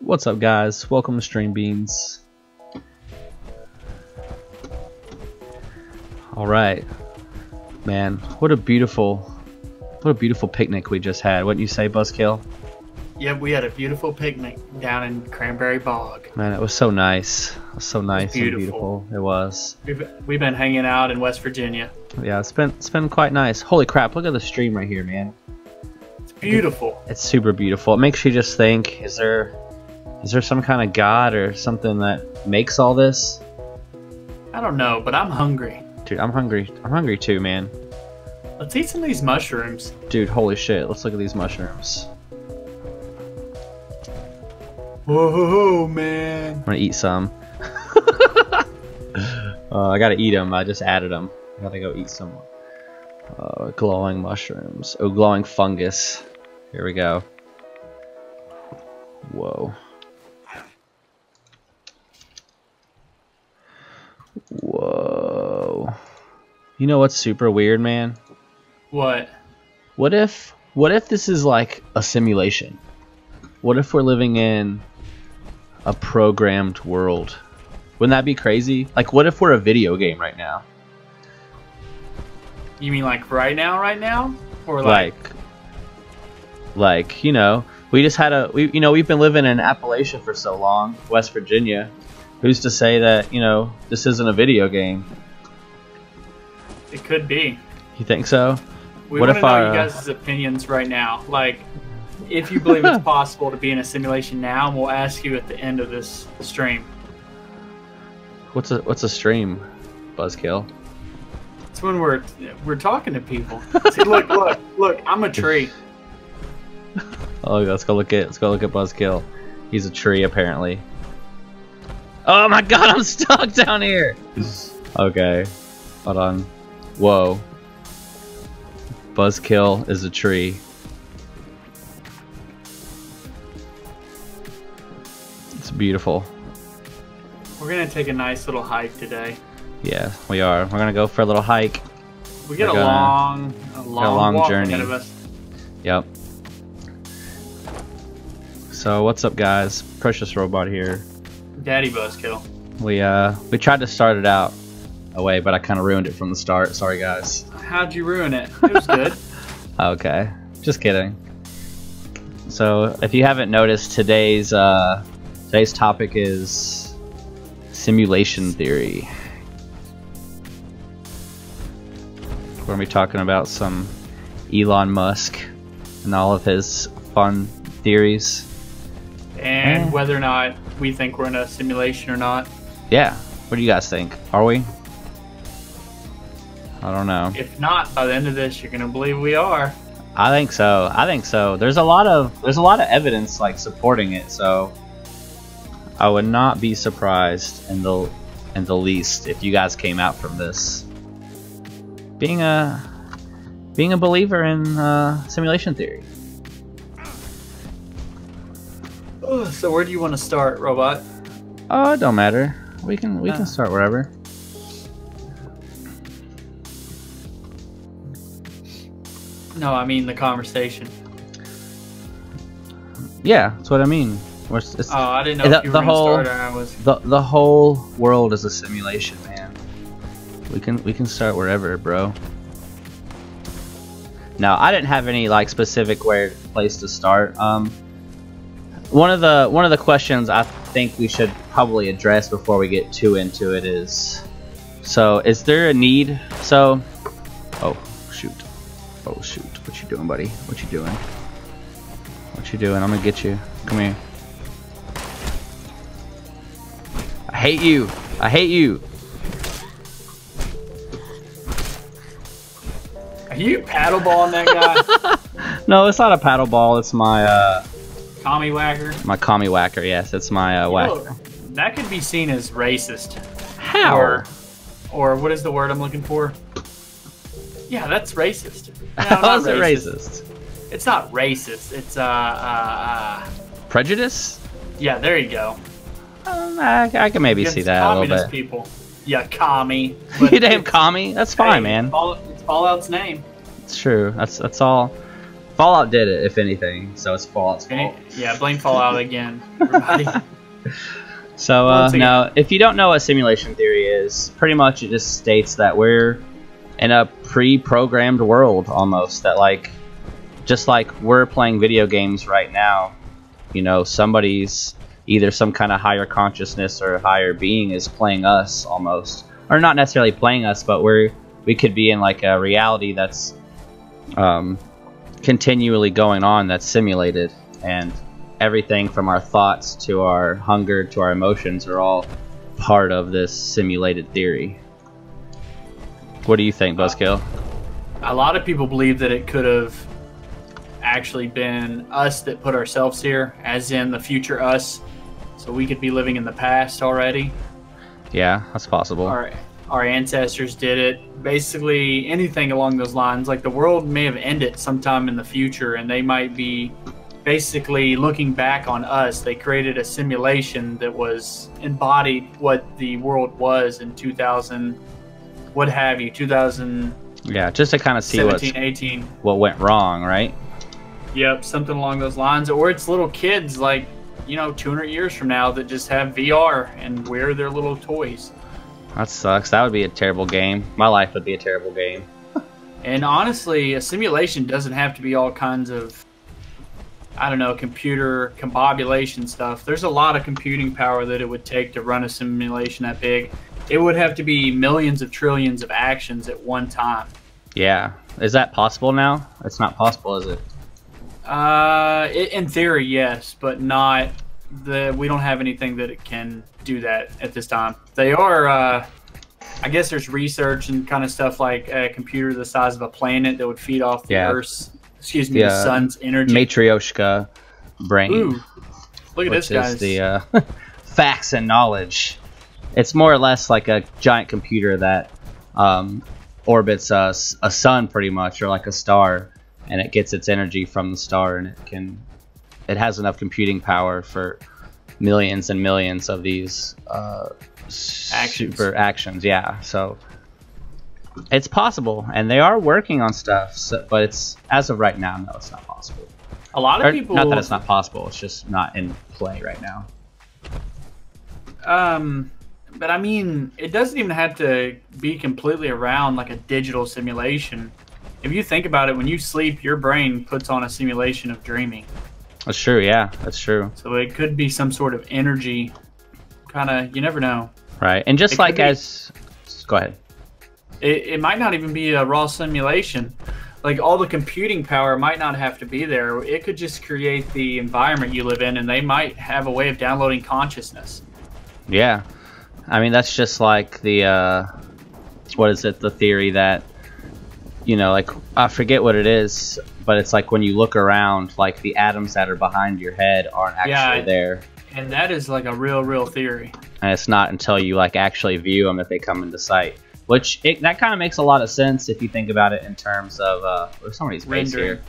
What's up, guys? Welcome to StreamBeanz. All right, man. What a beautiful picnic we just had. Wouldn't you say, Buzzkill? Yep, we had a beautiful picnic down in Cranberry Bog. Man, it was so nice. It was so nice and beautiful. It was. We've been hanging out in West Virginia. Yeah, it's been quite nice. Holy crap! Look at the stream right here, man. It's beautiful. It's super beautiful. It makes you just think: is there some kind of god or something that makes all this? I don't know, but I'm hungry. Dude, I'm hungry. I'm hungry too, man. Let's eat some of these mushrooms. Dude, holy shit! Let's look at these mushrooms. Whoa, man! I'm gonna eat some. I gotta eat them. I just added them. I gotta go eat some glowing mushrooms. Oh, glowing fungus. Here we go. Whoa. Whoa. You know what's super weird, man? What? What if this is like a simulation? What if we're living in a programmed world? Wouldn't that be crazy? Like, what if we're a video game right now? You mean like right now? Or like you know, we just had we've been living in Appalachia for so long, West Virginia. Who's to say that, you know, this isn't a video game? It could be. You think so? We want to know you guys' opinions right now. Like, if you believe it's possible to be in a simulation now, and we'll ask you at the end of this stream. What's a stream, Buzzkill? It's when we're talking to people. See, look, I'm a tree. Oh, let's go look at Buzzkill. He's a tree apparently. Oh my god, I'm stuck down here. Okay, hold on. Whoa. Buzzkill is a tree. It's beautiful. We're gonna take a nice little hike today. Yeah, we are. We're gonna go for a little hike. We got a long walk journey ahead of us. Yep. So what's up, guys? Precious Robot here. Daddy Buzzkill. We tried to start it out away, but I kind of ruined it from the start. Sorry, guys. How'd you ruin it? It was good. Okay, just kidding. So if you haven't noticed, today's topic is simulation theory. We're gonna be talking about some Elon Musk and all of his fun theories. And whether or not we think we're in a simulation or not. Yeah. What do you guys think? Are we? I don't know. If not, by the end of this, you're gonna believe we are. I think so. I think so. There's a lot of evidence like supporting it. So I would not be surprised in the least if you guys came out from this being a believer in simulation theory. So where do you want to start, Robot? Oh, it don't matter. We can start wherever. No, I mean the conversation. Yeah, that's what I mean. I didn't know if you were going to start or I was. The whole world is a simulation, man. We can start wherever, bro. Now, I didn't have any like specific place to start. One of the questions I think we should probably address before we get too into it is, so is there a need? So, oh shoot, what you doing, buddy? What you doing? What you doing? I'm gonna get you. Come here. I hate you. I hate you. Are you paddleballing that guy? No, it's not a paddle ball. It's my commie whacker. My commie whacker. Yes, it's my whacker. That could be seen as racist. How? Or what is the word I'm looking for? Yeah, that's racist. No, how is it racist? It's not racist. It's prejudice. Yeah, there you go. I can maybe see that a little bit. People. Yeah, commie. You damn commie. That's fine, man. It's Fallout's name. It's true. That's all. Fallout did it, if anything. So it's Fallout's fault. Yeah, blame Fallout again, everybody. So now, if you don't know what simulation theory is, pretty much it just states that we're in a pre-programmed world almost. That like, just like we're playing video games right now, you know, somebody's either some kind of higher consciousness or higher being is playing us almost, or not necessarily playing us, but we could be in like a reality that's continually going on, that's simulated, and everything from our thoughts to our hunger to our emotions are all part of this simulated theory. What do you think, Buzzkill? A lot of people believe that it could have actually been us that put ourselves here, as in the future us, so we could be living in the past already. Yeah, that's possible. Our ancestors did it. Basically, anything along those lines. Like the world may have ended sometime in the future, and they might be basically looking back on us. They created a simulation that was embodied what the world was in 2000, what have you, 2000. Yeah, just to kind of see 18. What went wrong, right? Yep, something along those lines. Or it's little kids, like, you know, 200 years from now that just have VR and wear their little toys. That sucks. That would be a terrible game. My life would be a terrible game. And honestly, a simulation doesn't have to be all kinds of, I don't know, computer combobulation stuff. There's a lot of computing power that it would take to run a simulation that big. It would have to be millions of trillions of actions at one time. Yeah. Is that possible now? It's not possible, is it? In theory, yes, but not we don't have anything that it can do that at this time. They are, I guess there's research and kind of stuff like a computer the size of a planet that would feed off the Earth's, the sun's energy. Matryoshka brain. Ooh, look at this, guys. The facts and knowledge. It's more or less like a giant computer that orbits a sun pretty much, or like a star, and it gets its energy from the star, and it has enough computing power for millions and millions of these super actions. Yeah, so it's possible, and they are working on stuff, but it's, as of right now, no, it's not possible. A lot of people, not that it's not possible, it's just not in play right now. But I mean, it doesn't even have to be completely around like a digital simulation. If you think about it, when you sleep, your brain puts on a simulation of dreaming. That's true, yeah, that's true. So it could be some sort of energy, kind of, you never know. Right, and just like as... Go ahead. It might not even be a raw simulation. Like, all the computing power might not have to be there. It could just create the environment you live in, and they might have a way of downloading consciousness. Yeah. I mean, that's just like the, what is it, the theory that, you know, like, I forget what it is, but it's like when you look around, like the atoms that are behind your head aren't actually there. And that is like a real theory. And it's not until you like actually view them that they come into sight. Which, that kind of makes a lot of sense if you think about it in terms of, there's somebody's face here.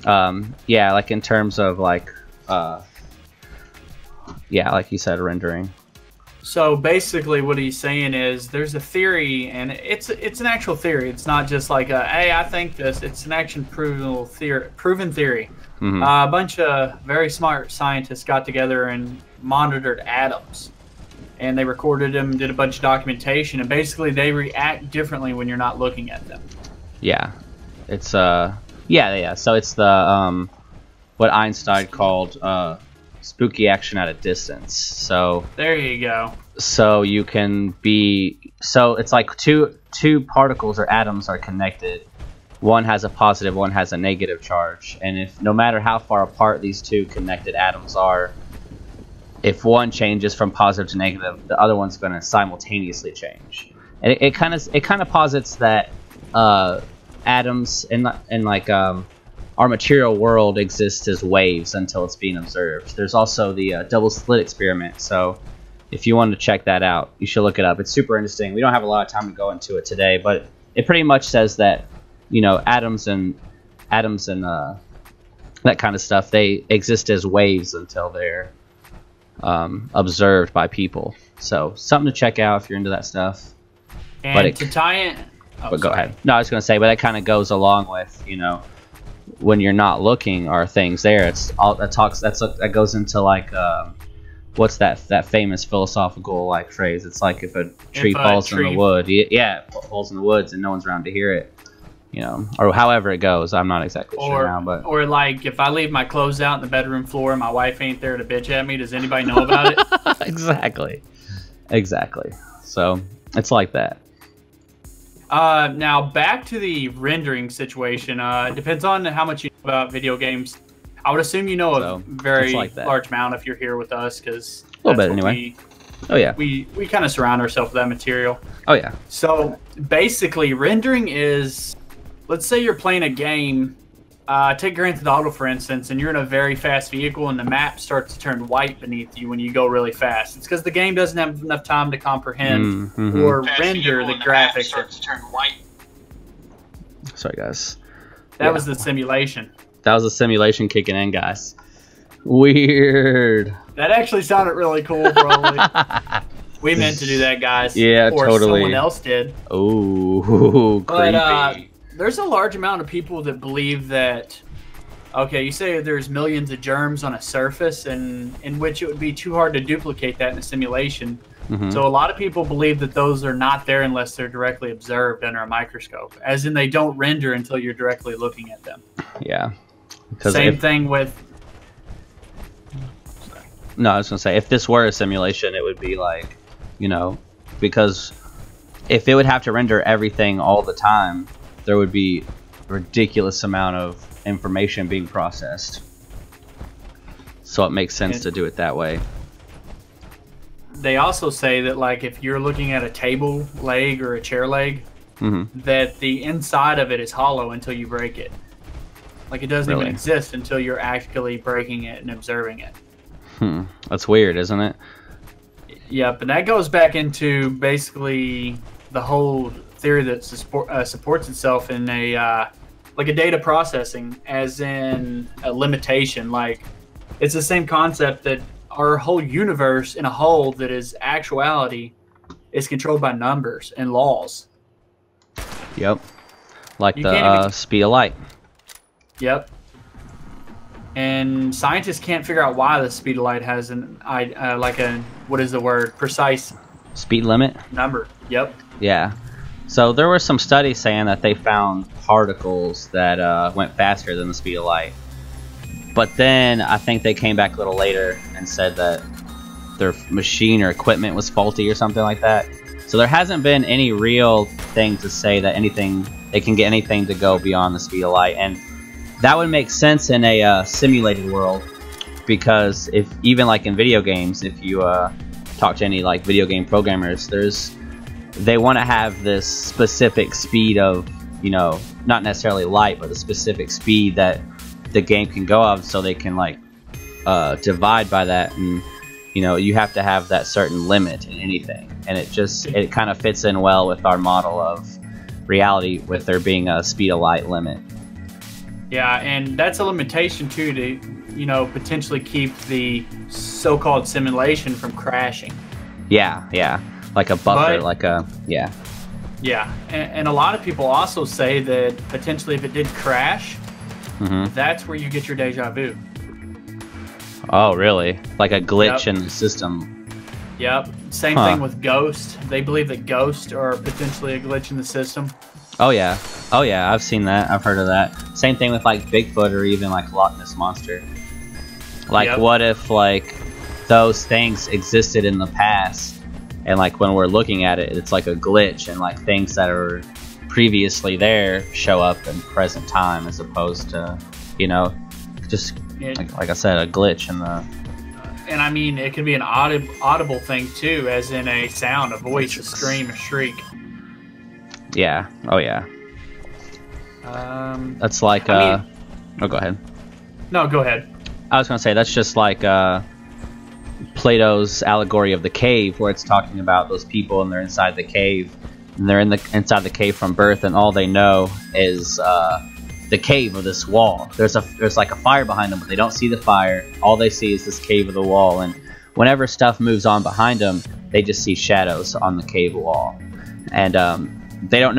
Yeah, like in terms of like, yeah, like you said, rendering. So basically what he's saying is there's a theory, and it's an actual theory. It's not just like, hey, I think this. It's an action proven theory. Mm-hmm. A bunch of very smart scientists got together and monitored atoms. And they recorded them, did a bunch of documentation, and basically they react differently when you're not looking at them. Yeah. It's, yeah. So it's the, what Einstein called, spooky action at a distance. So there you go. So you can be, so it's like two particles or atoms are connected. One has a positive, one has a negative charge, and if no matter how far apart these two connected atoms are, if one changes from positive to negative, the other one's going to simultaneously change. And it kind of posits that atoms in like our material world exists as waves until it's being observed. There's also the double slit experiment, so if you wanted to check that out, you should look it up. It's super interesting. We don't have a lot of time to go into it today, but it pretty much says that, you know, atoms and that kind of stuff, they exist as waves until they're observed by people. So something to check out if you're into that stuff. And but to tie in, but go ahead. No, I was gonna say, but that kind of goes along with, you know, when you're not looking, are things there? It's all that talks. That goes into like what's that famous philosophical like phrase? It's like if a tree falls in the wood, yeah, it falls in the woods and no one's around to hear it, you know, or however it goes. I'm not exactly sure now, but or like if I leave my clothes out in the bedroom floor and my wife ain't there to bitch at me, does anybody know about it? Exactly. So it's like that. Now back to the rendering situation. It depends on how much you know about video games. I would assume you know a very large amount if you're here with us, because a little bit anyway. We kind of surround ourselves with that material. Oh yeah. So basically, rendering is, let's say you're playing a game. Take Grand Theft Auto for instance, and you're in a very fast vehicle, and the map starts to turn white beneath you when you go really fast. It's because the game doesn't have enough time to comprehend or render the graphics. Starts to turn white. Sorry, guys. That was the simulation. That was a simulation kicking in, guys. Weird. That actually sounded really cool, bro. We meant to do that, guys. Yeah, or totally. Someone else did. Ooh, creepy. But there's a large amount of people that believe that. Okay, you say there's millions of germs on a surface, and in which it would be too hard to duplicate that in a simulation. So a lot of people believe that those are not there unless they're directly observed under a microscope, as in they don't render until you're directly looking at them. Yeah. Same thing with... No, I was going to say, if this were a simulation, it would be like, you know, because if it would have to render everything all the time, there would be a ridiculous amount of information being processed. So it makes sense to do it that way. They also say that, like, if you're looking at a table leg or a chair leg, that the inside of it is hollow until you break it. Like, it doesn't even exist until you're actually breaking it and observing it. That's weird, isn't it? Yeah, but that goes back into basically the whole theory that supports itself in a like a data processing, as in a limitation. Like, it's the same concept that our whole universe in a whole that is actuality is controlled by numbers and laws. Yep. Like the speed of light. Yep. And scientists can't figure out why the speed of light has like a, what is the word, precise speed limit number. Yep. Yeah. So there were some studies saying that they found particles that went faster than the speed of light. But then I think they came back a little later and said that their machine or equipment was faulty or something like that. So there hasn't been any real thing to say that they can get anything to go beyond the speed of light. And that would make sense in a simulated world, because if even like in video games, if you talk to any like video game programmers, they want to have this specific speed of, you know, not necessarily light, but the specific speed that the game can go of, so they can like divide by that, and you know, you have to have that certain limit in anything, and it kind of fits in well with our model of reality, with there being a speed of light limit. Yeah, and that's a limitation too, to, you know, potentially keep the so-called simulation from crashing. Yeah, like a buffer, Yeah, and a lot of people also say that potentially if it did crash, that's where you get your deja vu. Oh, really? Like a glitch in the system. Yep. Same thing with Ghost. They believe that Ghosts are potentially a glitch in the system. Oh yeah. I've seen that. I've heard of that. Same thing with like Bigfoot, or even like Loch Ness Monster. Like, what if like those things existed in the past, and like when we're looking at it, it's like a glitch, and like things that are previously there show up in present time, as opposed to, you know, just like I said, a glitch in the... And I mean, it could be an audible thing too, as in a sound, a voice, a scream, a shriek. Yeah. Oh yeah. That's like oh, go ahead. No, go ahead. I was gonna say, that's just like Plato's allegory of the cave, where it's talking about those people and they're inside the cave, and they're inside the cave from birth, and all they know is the cave of this wall. There's like a fire behind them, but they don't see the fire. All they see is this cave of the wall, and whenever stuff moves on behind them, they just see shadows on the cave wall, and they don't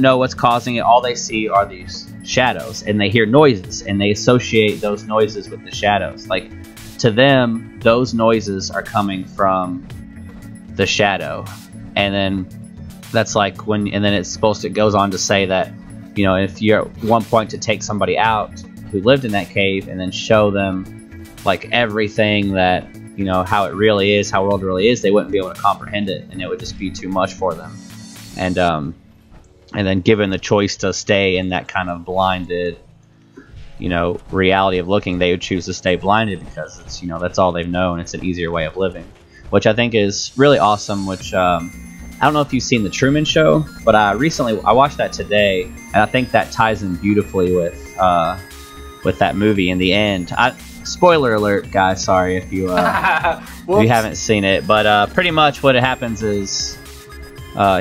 know what's causing it. All they see are these shadows, and they hear noises, and they associate those noises with the shadows. Like, to them, those noises are coming from the shadow. And then that's like when, and then it goes on to say that, you know, if you're at one point to take somebody out who lived in that cave and then show them like everything that, you know, how it really is, how the world really is, they wouldn't be able to comprehend it, and it would just be too much for them. And then given the choice to stay in that kind of blinded, you know, reality of looking, they would choose to stay blinded because it's, you know, that's all they've known. It's an easier way of living, which I think is really awesome. Which I don't know if you've seen the Truman Show, but I watched that today, and I think that ties in beautifully with that movie in the end. Spoiler alert, guys. Sorry if you if you haven't seen it, but pretty much what happens is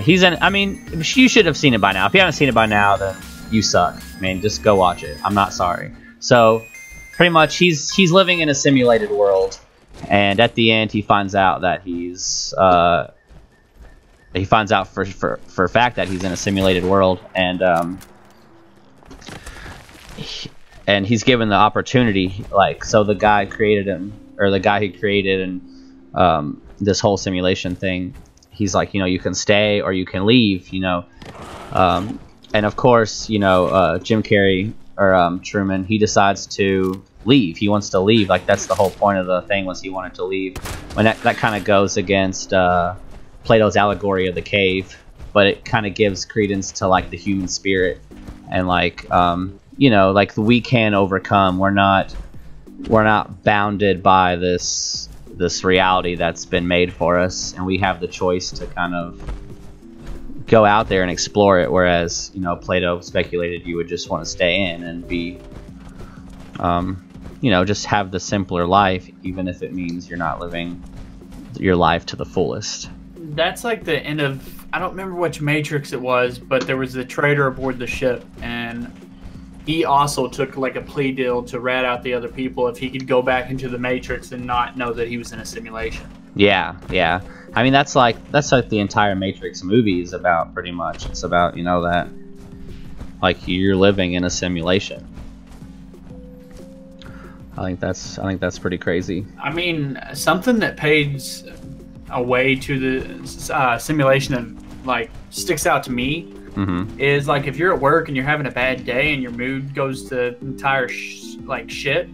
he's in. I mean, you should have seen it by now. If you haven't seen it by now, then you suck. I mean, just go watch it. I'm not sorry. So pretty much he's living in a simulated world, and at the end he finds out that he finds out for a fact that he's in a simulated world, and he's given the opportunity, like, so the guy created him, or the guy who created and this whole simulation thing, he's like, you know, you can stay or you can leave, you know. And of course, you know, Jim Carrey, or Truman, he decides to leave. He wants to leave. Like, that's the whole point of the thing, was he wanted to leave. When that kind of goes against Plato's allegory of the cave, but it kind of gives credence to, like, the human spirit, and like, you know, like, we can overcome. We're not bounded by this reality that's been made for us, and we have the choice to kind of go out there and explore it. Whereas, you know, Plato speculated you would just want to stay in and be, you know, just have the simpler life, even if it means you're not living your life to the fullest. That's like the end of, I don't remember which Matrix it was, but there was the traitor aboard the ship, and he also took like a plea deal to rat out the other people if he could go back into the Matrix and not know that he was in a simulation. Yeah, yeah. I mean, that's like the entire Matrix movie is about, pretty much. It's about, you know, that, like, you're living in a simulation. I think that's pretty crazy. I mean, something that paves a way to the simulation of, like, sticks out to me. Mm-hmm. Is like, if you're at work and you're having a bad day and your mood goes to entire shit,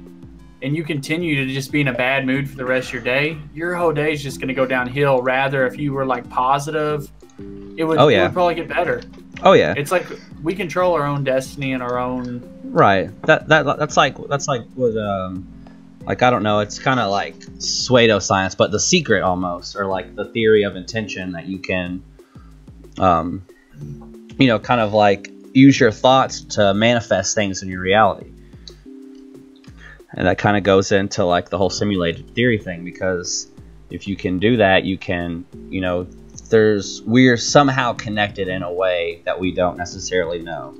and you continue to just be in a bad mood for the rest of your day, your whole day is just going to go downhill. Rather, if you were like positive, it would probably get better. Oh yeah, it's like we control our own destiny and our own. Right. That's like what like, I don't know. It's kind of like pseudoscience, but The Secret almost, or like the theory of intention, that you can, you know, kind of like use your thoughts to manifest things in your reality. And that kind of goes into like the whole simulated theory thing, because if you can do that, you can, you know, we're somehow connected in a way that we don't necessarily know.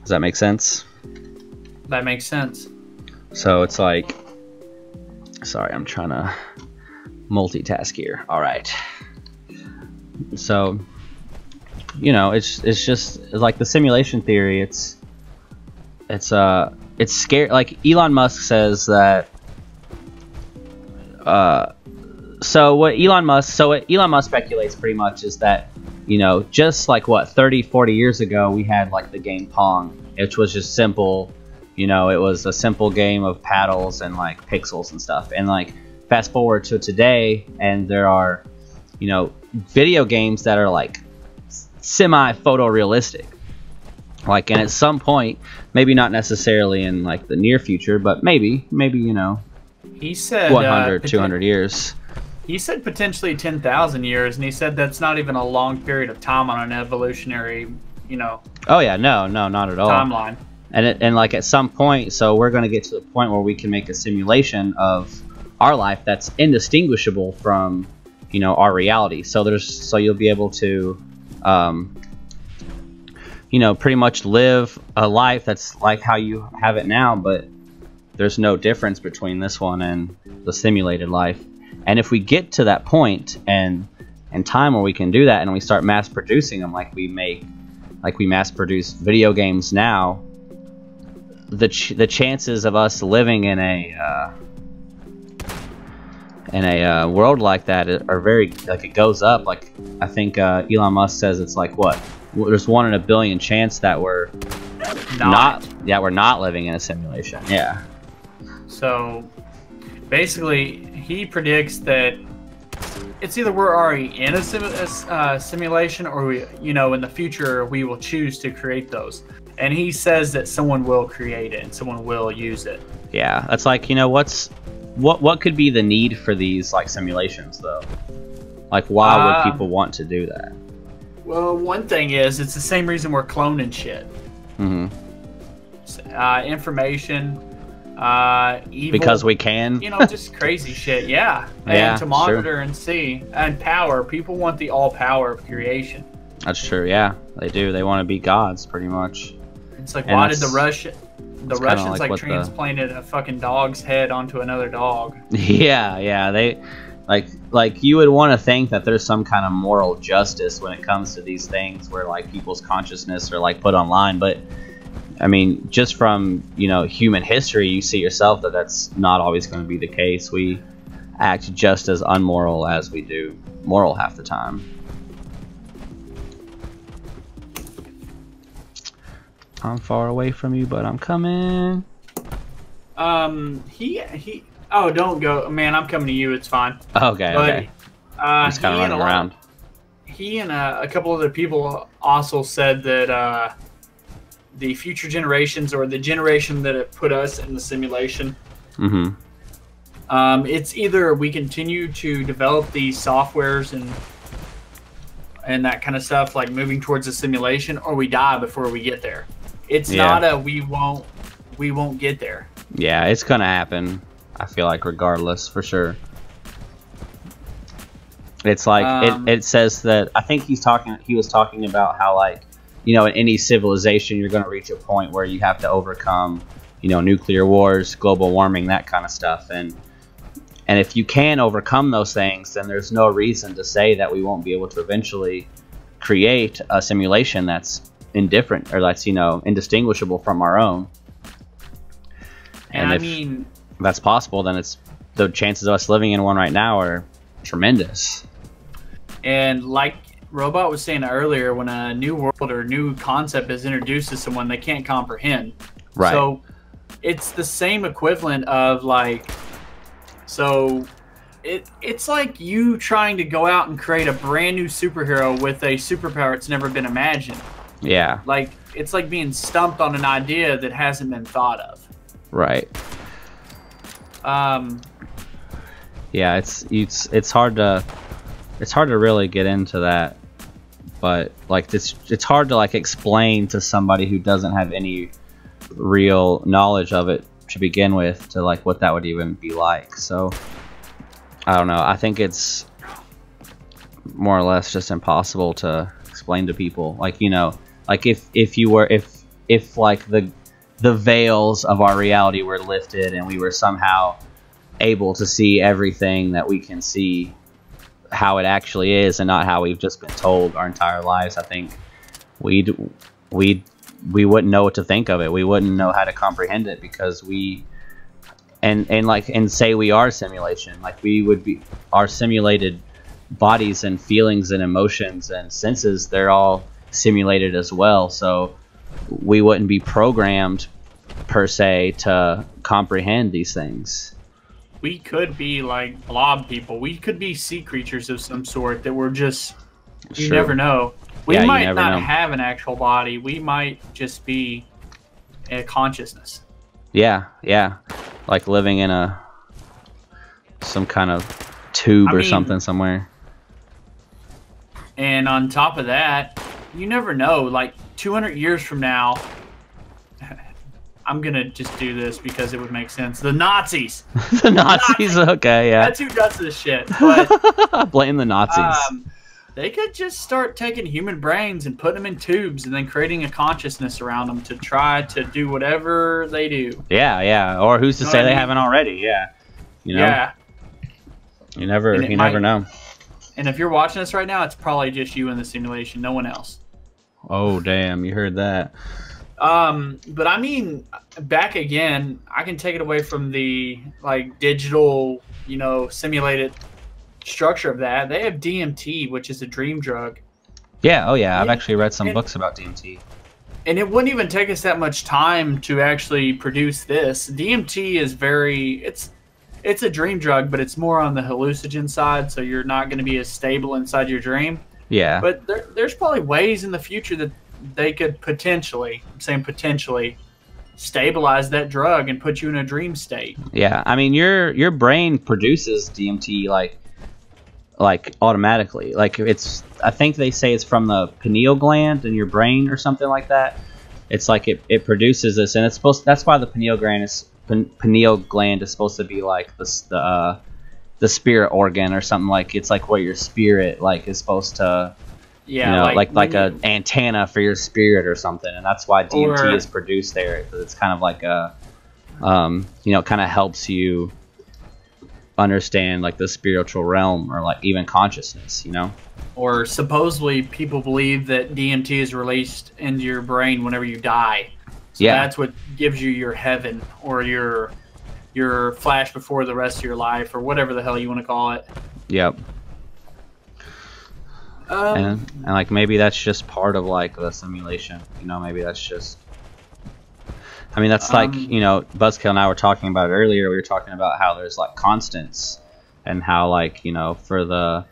Does that make sense? That makes sense. So it's like, sorry, I'm trying to multitask here. All right. So, you know, it's just like the simulation theory. It's scary. Like, Elon Musk says that. So what Elon Musk speculates pretty much is that, you know, just like what 30-40 years ago, we had like the game Pong, which was just simple. You know, it was a simple game of paddles and like pixels and stuff. And like, fast forward to today, and there are, you know, video games that are like semi-photorealistic. Like, and at some point, maybe not necessarily in like the near future, but maybe, you know, he said 100, 200 years. He said potentially 10,000 years, and he said that's not even a long period of time on an evolutionary, you know. Oh yeah, no, not at all. Timeline. And like, at some point, so we're going to get to the point where we can make a simulation of our life that's indistinguishable from, you know, our reality. So you'll be able to, you know, pretty much live a life that's like how you have it now, but there's no difference between this one and the simulated life. And if we get to that point and in time where we can do that and we start mass producing them like we mass produce video games now, the chances of us living in a world like that are very, like, it goes up. Like, I think Elon Musk says it's like, what, there's 1 in a billion chance that we're not living in a simulation. Yeah. So basically, he predicts that it's either we're already in a simulation, or we, you know, in the future we will choose to create those. And he says that someone will create it and someone will use it. Yeah, that's like, you know, what could be the need for these, like, simulations though? Like, why would people want to do that? Well, one thing is, it's the same reason we're cloning shit. Mm-hmm. Information, evil, because we can. You know, just crazy shit. Yeah. And to monitor and see, and power. People want the all power of creation. That's true. Yeah, they do. They want to be gods, pretty much. It's like, why did the Russians like transplanted a fucking dog's head onto another dog? Yeah. They like you would want to think that there's some kind of moral justice when it comes to these things, where like people's consciousness are like put online. But I mean, just from, you know, human history, you see yourself that that's not always going to be the case. We act just as unmoral as we do moral half the time. I'm far away from you, but I'm coming. Oh, don't go, man. I'm coming to you. It's fine. Okay. But, okay. I'm just kind of running around. He and a couple other people also said that the future generations, or the generation that it put us in the simulation, it's either we continue to develop these softwares and that kind of stuff, like moving towards a simulation, or we die before we get there. It's not a we won't get there. Yeah, it's gonna happen. I feel like, regardless, for sure. It's like it says that, I think he was talking about how, like, you know, in any civilization you're going to reach a point where you have to overcome, you know, nuclear wars, global warming, that kind of stuff. And if you can overcome those things, then there's no reason to say that we won't be able to eventually create a simulation that's indifferent, or that's, you know, indistinguishable from our own. And I if mean, that's possible, then it's the chances of us living in one right now are tremendous. And like Robot was saying earlier, when a new world or new concept is introduced to someone, they can't comprehend. Right. So it's the same equivalent of, like, so it's like you trying to go out and create a brand new superhero with a superpower that's never been imagined. Yeah. Like, it's like being stumped on an idea that hasn't been thought of. Right. Yeah, it's hard to really get into that, but like it's hard to like explain to somebody who doesn't have any real knowledge of it to begin with, to like what that would even be like. So I don't know. I think it's more or less just impossible to explain to people. Like, you know, like if like the veils of our reality were lifted and we were somehow able to see everything that we can see how it actually is and not how we've just been told our entire lives, I think we wouldn't know what to think of it. We wouldn't know how to comprehend it, because we say we are simulation. Like, we would be, our simulated bodies and feelings and emotions and senses, they're all simulated as well. So we wouldn't be programmed per se to comprehend these things. We could be like blob people. We could be sea creatures of some sort that we're just, you never know. We might not have an actual body. We might just be a consciousness. Yeah. Like living in some kind of tube or something somewhere. And on top of that, you never know. Like 200 years from now, I'm gonna just do this because it would make sense. The Nazis. The Nazis. Okay, yeah. That's who does this shit. But blame the Nazis. they could just start taking human brains and putting them in tubes and then creating a consciousness around them to try to do whatever they do. Yeah, yeah. Or who's to say they haven't already? Yeah. You know? Yeah. You never know. And if you're watching this right now, it's probably just you in the simulation, no one else. Oh, damn. You heard that. But I mean, back again, I can take it away from the like digital, you know, simulated structure of that. They have DMT, which is a dream drug. Yeah, oh yeah, I've actually read some books about DMT. And it wouldn't even take us that much time to actually produce this. DMT is it's a dream drug, but it's more on the hallucinogen side, so you're not going to be as stable inside your dream. Yeah. But there's probably ways in the future that they could potentially, I'm saying potentially, stabilize that drug and put you in a dream state. Yeah, I mean your brain produces DMT like automatically. Like I think they say it's from the pineal gland in your brain or something like that. It's like it produces this, and that's why the pineal gland is supposed to be like the spirit organ or something. Like it's like where your spirit like is supposed to, yeah, you know, like a antenna for your spirit or something, and that's why DMT is produced there. It's kind of like a you know, kind of helps you understand like the spiritual realm or like even consciousness, you know. Or supposedly people believe that DMT is released into your brain whenever you die. So yeah, that's what gives you your heaven or your flash before the rest of your life or whatever the hell you want to call it. Yep. And like maybe that's just part of like the simulation, you know. Maybe that's just, I mean, that's like, you know, Buzzkill and I were talking about it earlier. We were talking about how there's like constants and how like, you know, for the,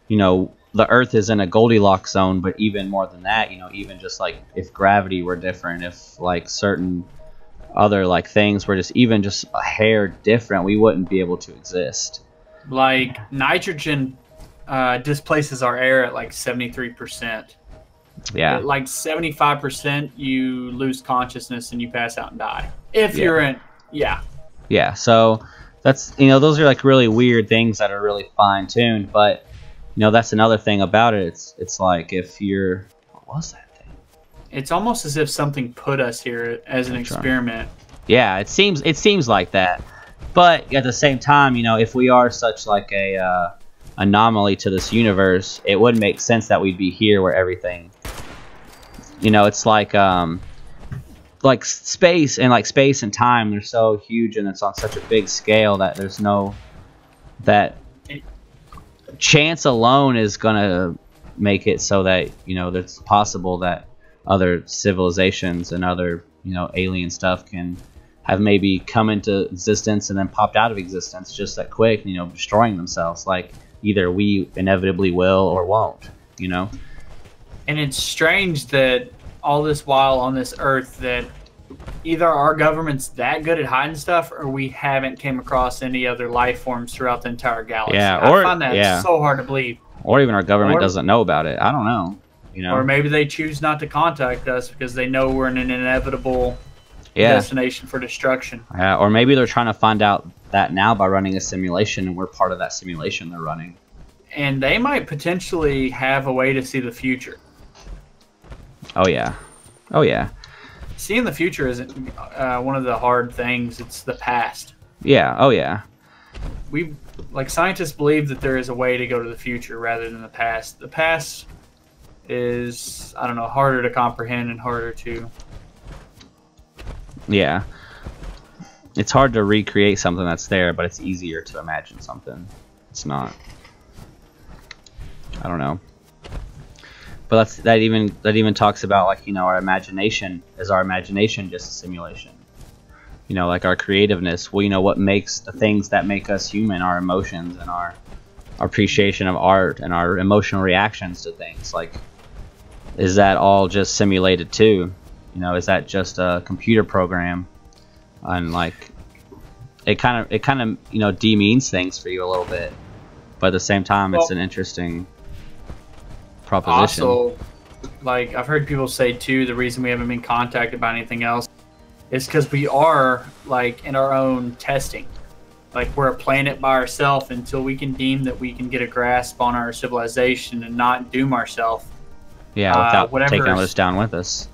you know, the Earth is in a Goldilocks zone, but even more than that, you know, even just like if gravity were different, if like certain other like things were just even just a hair different, we wouldn't be able to exist. Like nitrogen displaces our air at like 73%. Yeah. At like 75%, you lose consciousness and you pass out and die. If you're in, yeah. Yeah. So that's, you know, those are like really weird things that are really fine tuned, but you know, that's another thing about it. It's like if you're, what was that thing? It's almost as if something put us here as an experiment. Yeah, it seems like that. But at the same time, you know, if we are such like a anomaly to this universe, it would make sense that we'd be here where everything, you know, it's like space and time, they're so huge and it's on such a big scale that there's no, that chance alone is gonna make it so that, you know, it's possible that other civilizations and other, you know, alien stuff can have maybe come into existence and then popped out of existence just that quick, you know, destroying themselves. Like either we inevitably will or won't, you know. And it's strange that all this while on this Earth that either our government's that good at hiding stuff or we haven't came across any other life forms throughout the entire galaxy. Yeah, I find that so hard to believe. Or even our government doesn't know about it. I don't know. You know. Or maybe they choose not to contact us because they know we're in an inevitable destination for destruction. Yeah, or maybe they're trying to find out that now by running a simulation and we're part of that simulation they're running. And they might potentially have a way to see the future. Oh yeah. Oh yeah. Seeing the future isn't one of the hard things. It's the past. Yeah. Oh yeah. Like scientists believe that there is a way to go to the future rather than the past. The past is, I don't know, harder to comprehend and harder to. Yeah. It's hard to recreate something that's there, but it's easier to imagine something. It's not. I don't know. But that even talks about, like, you know, our imagination. Is our imagination just a simulation? You know, like our creativeness. Well, you know, what makes the things that make us human, our emotions and our appreciation of art and our emotional reactions to things. Like, is that all just simulated too? You know, is that just a computer program? And like, it kind of you know, demeans things for you a little bit, but at the same time, it's an interesting proposition. Also, like I've heard people say too, the reason we haven't been contacted by anything else is because we are like in our own testing. like we're a planet by ourselves until we can deem that we can get a grasp on our civilization and not doom ourselves. Yeah, without taking others down with us.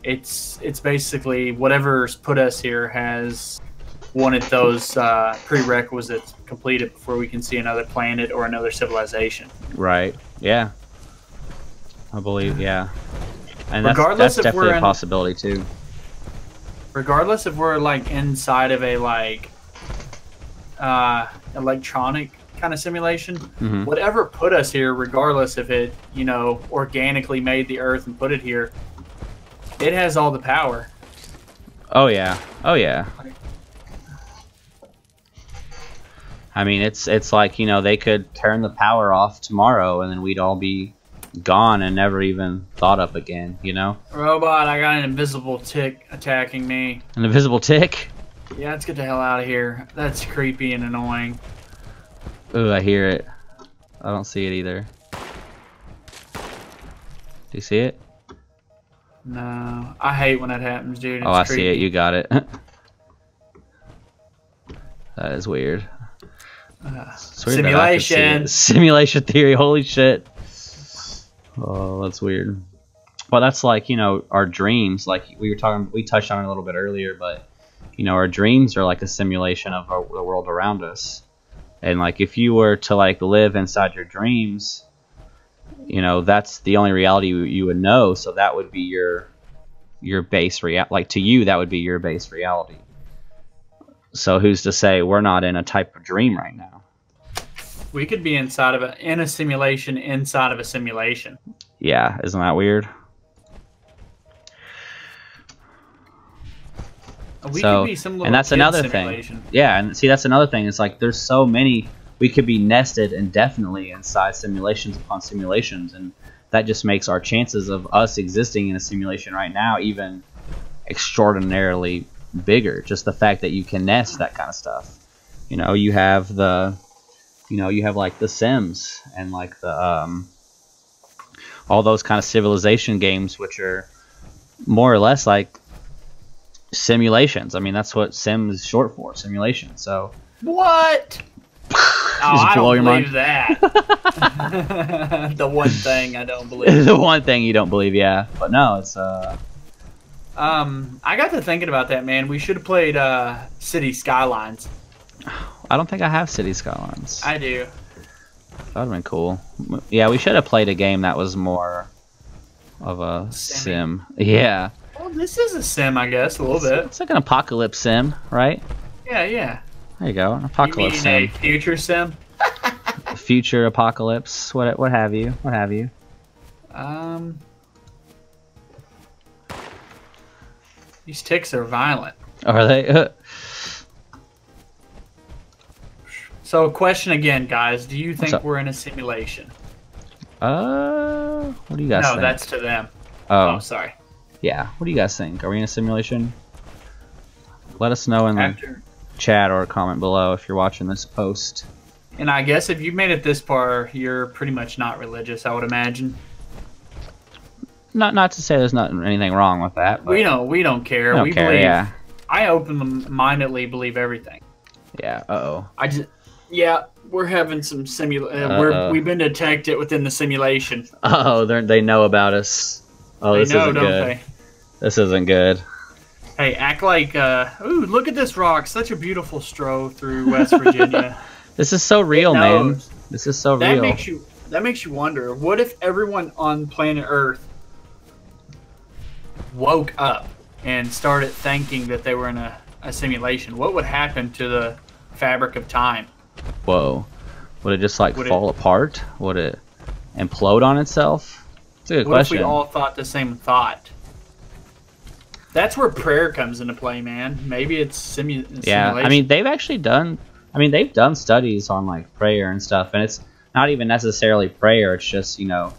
It's basically whatever's put us here has wanted those prerequisites completed before we can see another planet or another civilization. Right. Yeah. I believe. Yeah. And that's definitely a possibility too. Regardless if we're like inside of a like electronic kind of simulation, whatever put us here, regardless if it, you know, organically made the Earth and put it here, it has all the power. Oh yeah. Oh yeah. I mean, it's like, you know, they could turn the power off tomorrow and then we'd all be gone and never even thought up again, you know? Robot, I got an invisible tick attacking me. An invisible tick? Yeah, let's get the hell out of here. That's creepy and annoying. Ooh, I hear it. I don't see it either. Do you see it? No. I hate when that happens, dude. Oh, I see it. You got it. That is weird. Simulation. Simulation theory. Holy shit. Oh, that's weird. Well, that's like, you know, our dreams. Like we touched on it a little bit earlier, but you know, our dreams are like a simulation of the world around us. And like, if you were to like live inside your dreams, you know, that's the only reality you would know. So that would be your base reality. Like to you, that would be your base reality. So who's to say we're not in a type of dream right now? We could be inside of in a simulation inside of a simulation. Yeah, isn't that weird? We could be some little and that's another simulation. Thing. Yeah, and see, that's another thing. It's like there's so many. We could be nested indefinitely inside simulations upon simulations, and that just makes our chances of us existing in a simulation right now even extraordinarily bigger. Just the fact that you can nest that kind of stuff. You know, you have like the Sims and like the all those kind of civilization games, which are more or less like simulations. I mean, that's what Sim is short for, simulation. So what? Oh, I don't believe that. The one thing I don't believe. The one thing you don't believe, yeah. But no, it's I got to thinking about that, man. We should have played City Skylines. I don't think I have City Skylines. I do. That would have been cool. Yeah, we should have played a game that was more of a sim. Yeah. Well, this is a sim, I guess, a little bit. It's like an apocalypse sim, right? Yeah, yeah. There you go, an apocalypse you sim. A future sim? Future apocalypse, what have you? What have you? These ticks are violent. Are they? So, question again, guys. Do you think we're in a simulation? What do you guys think? No, that's to them. Oh, sorry. Yeah, what do you guys think? Are we in a simulation? Let us know in the chat or comment below if you're watching this post. And I guess if you made it this far, you're pretty much not religious, I would imagine. Not to say there's not anything wrong with that. We don't care. We care, yeah. I open-mindedly believe everything. Yeah. Yeah, we're having some we've been detected within the simulation. They know about us. Oh, this isn't good. This isn't good. Hey, act like, ooh, look at this rock. Such a beautiful stroll through West Virginia. This is so real, man. This is so real. That makes you wonder, what if everyone on planet Earth woke up and started thinking that they were in a simulation? What would happen to the fabric of time? Whoa. Would it just like fall apart? Would it implode on itself? That's a good question. What if we all thought the same thought? That's where prayer comes into play, man. Maybe it's simulation. Yeah, I mean, they've done studies on like prayer and stuff, and it's not even necessarily prayer. It's just, you know,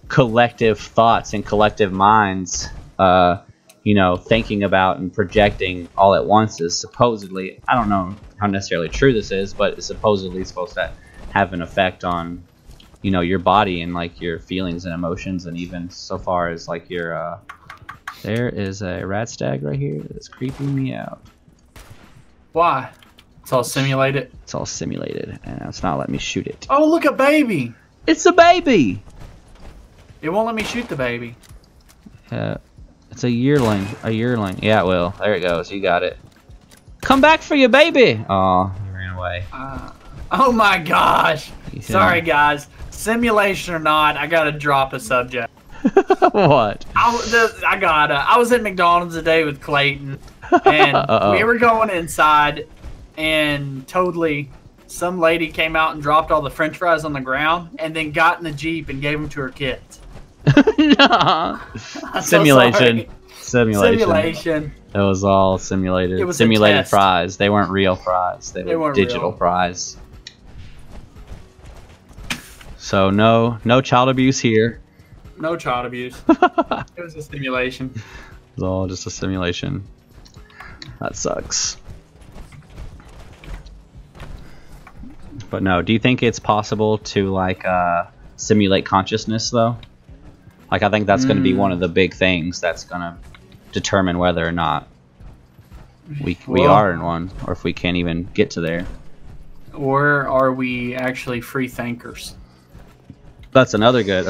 collective thoughts and collective minds, you know, thinking about and projecting all at once is supposedly, I don't know how necessarily true this is, but it's supposedly supposed to have an effect on, you know, your body and like your feelings and emotions, and even so far as like your there is a rat stag right here that's creeping me out. Why? It's all simulated. It's all simulated, and it's not letting me shoot it. Oh, look, a baby! It's a baby! It won't let me shoot the baby. It's a yearling. A yearling. Yeah, it will. There it goes. You got it. Come back for your baby! Oh, he ran away. Oh my gosh! Sorry, guys. Simulation or not, I gotta drop a subject. What? I was at McDonald's today with Clayton, and we were going inside, and totally some lady came out and dropped all the French fries on the ground, and then got in the Jeep and gave them to her kids. No. Simulation. Simulation. It was all simulated. It was simulated fries. They weren't real fries. They were digital real. fries. So no child abuse here. No child abuse. It was a simulation. It was all just a simulation. That sucks. But no, do you think it's possible to like simulate consciousness though? Like I think that's going to be one of the big things that's going to determine whether or not we are in one, or if we can't even get to there. Or are we actually free thinkers? That's another good.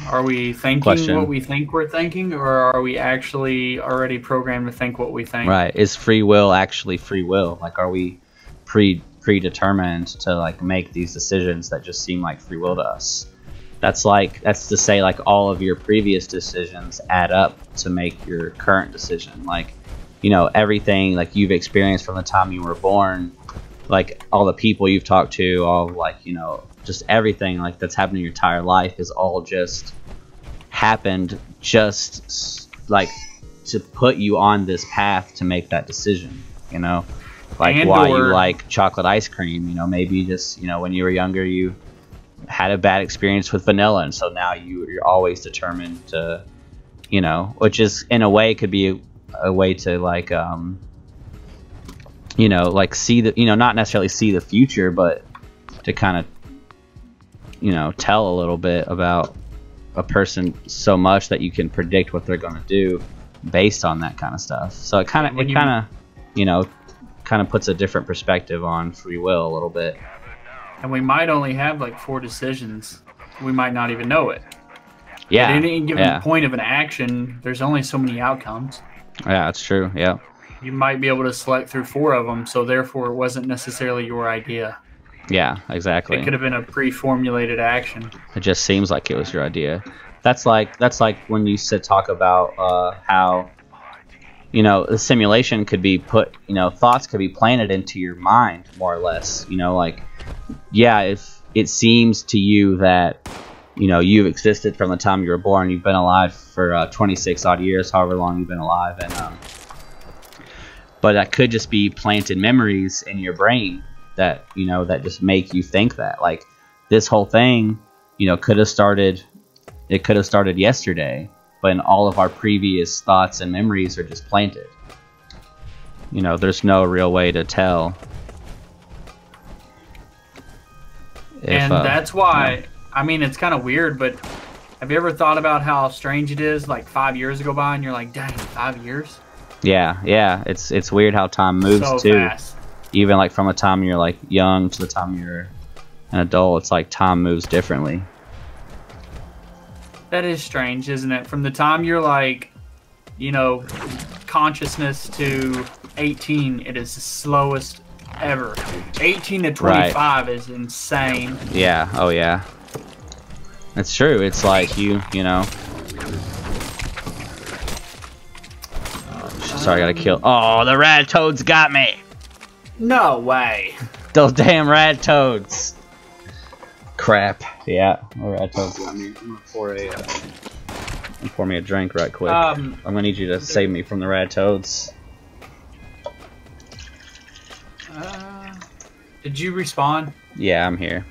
Are we thinking question. What we think we're thinking, or are we actually already programmed to think what we think? Right. Is free will actually free will? Like, are we predetermined to like make these decisions that just seem like free will to us? That's to say like all of your previous decisions add up to make your current decision. Like, you know, everything like you've experienced from the time you were born, like all the people you've talked to, all like, you know, just everything like that's happened in your entire life is all just happened just like to put you on this path to make that decision, you know, like why you like chocolate ice cream, you know, maybe just, you know, when you were younger you had a bad experience with vanilla, and so now you're always determined to, you know, which is in a way could be a way to like you know, like see the, you know, not necessarily see the future, but to kind of, you know, tell a little bit about a person so much that you can predict what they're going to do based on that kind of stuff. So it kind of you know, kind of puts a different perspective on free will a little bit. And we might only have like 4 decisions. We might not even know it. Yeah. At any given point of an action, there's only so many outcomes. Yeah, that's true. Yeah. You might be able to select through 4 of them, so therefore it wasn't necessarily your idea. Yeah, exactly. It could have been a pre-formulated action. It just seems like it was your idea. That's like when you talk about how, you know, the simulation could be put, you know, thoughts could be planted into your mind more or less. You know, like, yeah, if it seems to you that, you know, you've existed from the time you were born, you've been alive for 26 odd years, however long you've been alive, and but that could just be planted memories in your brain that, you know, that just make you think that, like, this whole thing, you know, could have started yesterday, but in all of our previous thoughts and memories are just planted. You know, there's no real way to tell. And that's why, I mean, it's kind of weird, but have you ever thought about how strange it is, like 5 years go by and you're like, dang, 5 years? Yeah, it's weird how time moves so too. Fast. Even like from the time you're like young to the time you're an adult, it's like time moves differently. That is strange, isn't it? From the time you're like, you know, consciousness to 18, it is the slowest ever. 18 to 25 is insane. Yeah, oh yeah. It's true. It's like you know. Sorry, I gotta kill. Oh, the rad toads got me. No way. Those damn rad toads. Crap. Yeah, the rad toads got me. I'm gonna pour me a drink right quick. I'm gonna need you to save me from the rad toads. Did you respawn? Yeah, I'm here.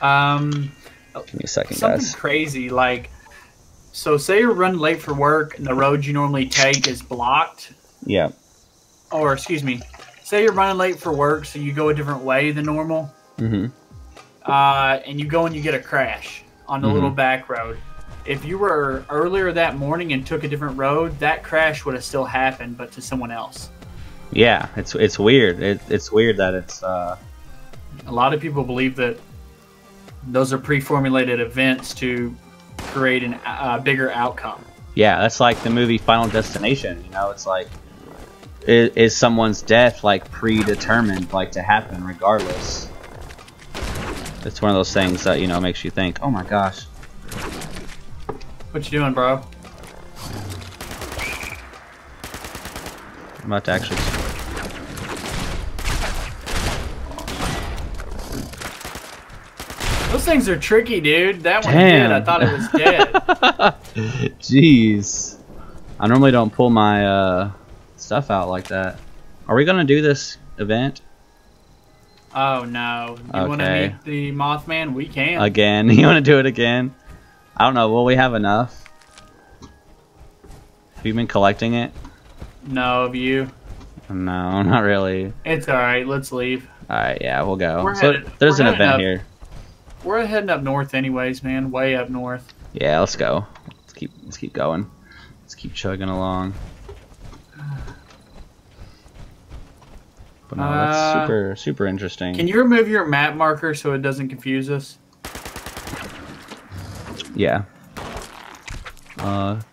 Give me a second, something guys. Crazy, like, so say you're running late for work and the road you normally take is blocked. Yeah. Or, excuse me, say you're running late for work, so you go a different way than normal. Mm-hmm. And you go and you get a crash on the little back road. If you were earlier that morning and took a different road, that crash would have still happened, but to someone else. Yeah, it's weird. It's weird that it's. A lot of people believe that those are pre-formulated events to create a bigger outcome. Yeah, that's like the movie Final Destination. You know, it's like, is someone's death like predetermined, like to happen regardless? It's one of those things that, you know, makes you think, oh my gosh. What you doing, bro? I'm about to actually. Those things are tricky, dude. That one Damn. did. I thought it was dead. Jeez. I normally don't pull my stuff out like that. Are we gonna do this event? Oh no. You want to meet the Mothman? We can. Again. You want to do it again? I don't know. Will we have enough? Have you been collecting it? No, of you. No, not really. It's alright. Let's leave. Alright, yeah, we'll go. There's an event here. We're heading up north anyways, man. Way up north. Yeah, let's go. Let's keep going. Let's keep chugging along. But no, that's super interesting. Can you remove your map marker so it doesn't confuse us? Yeah.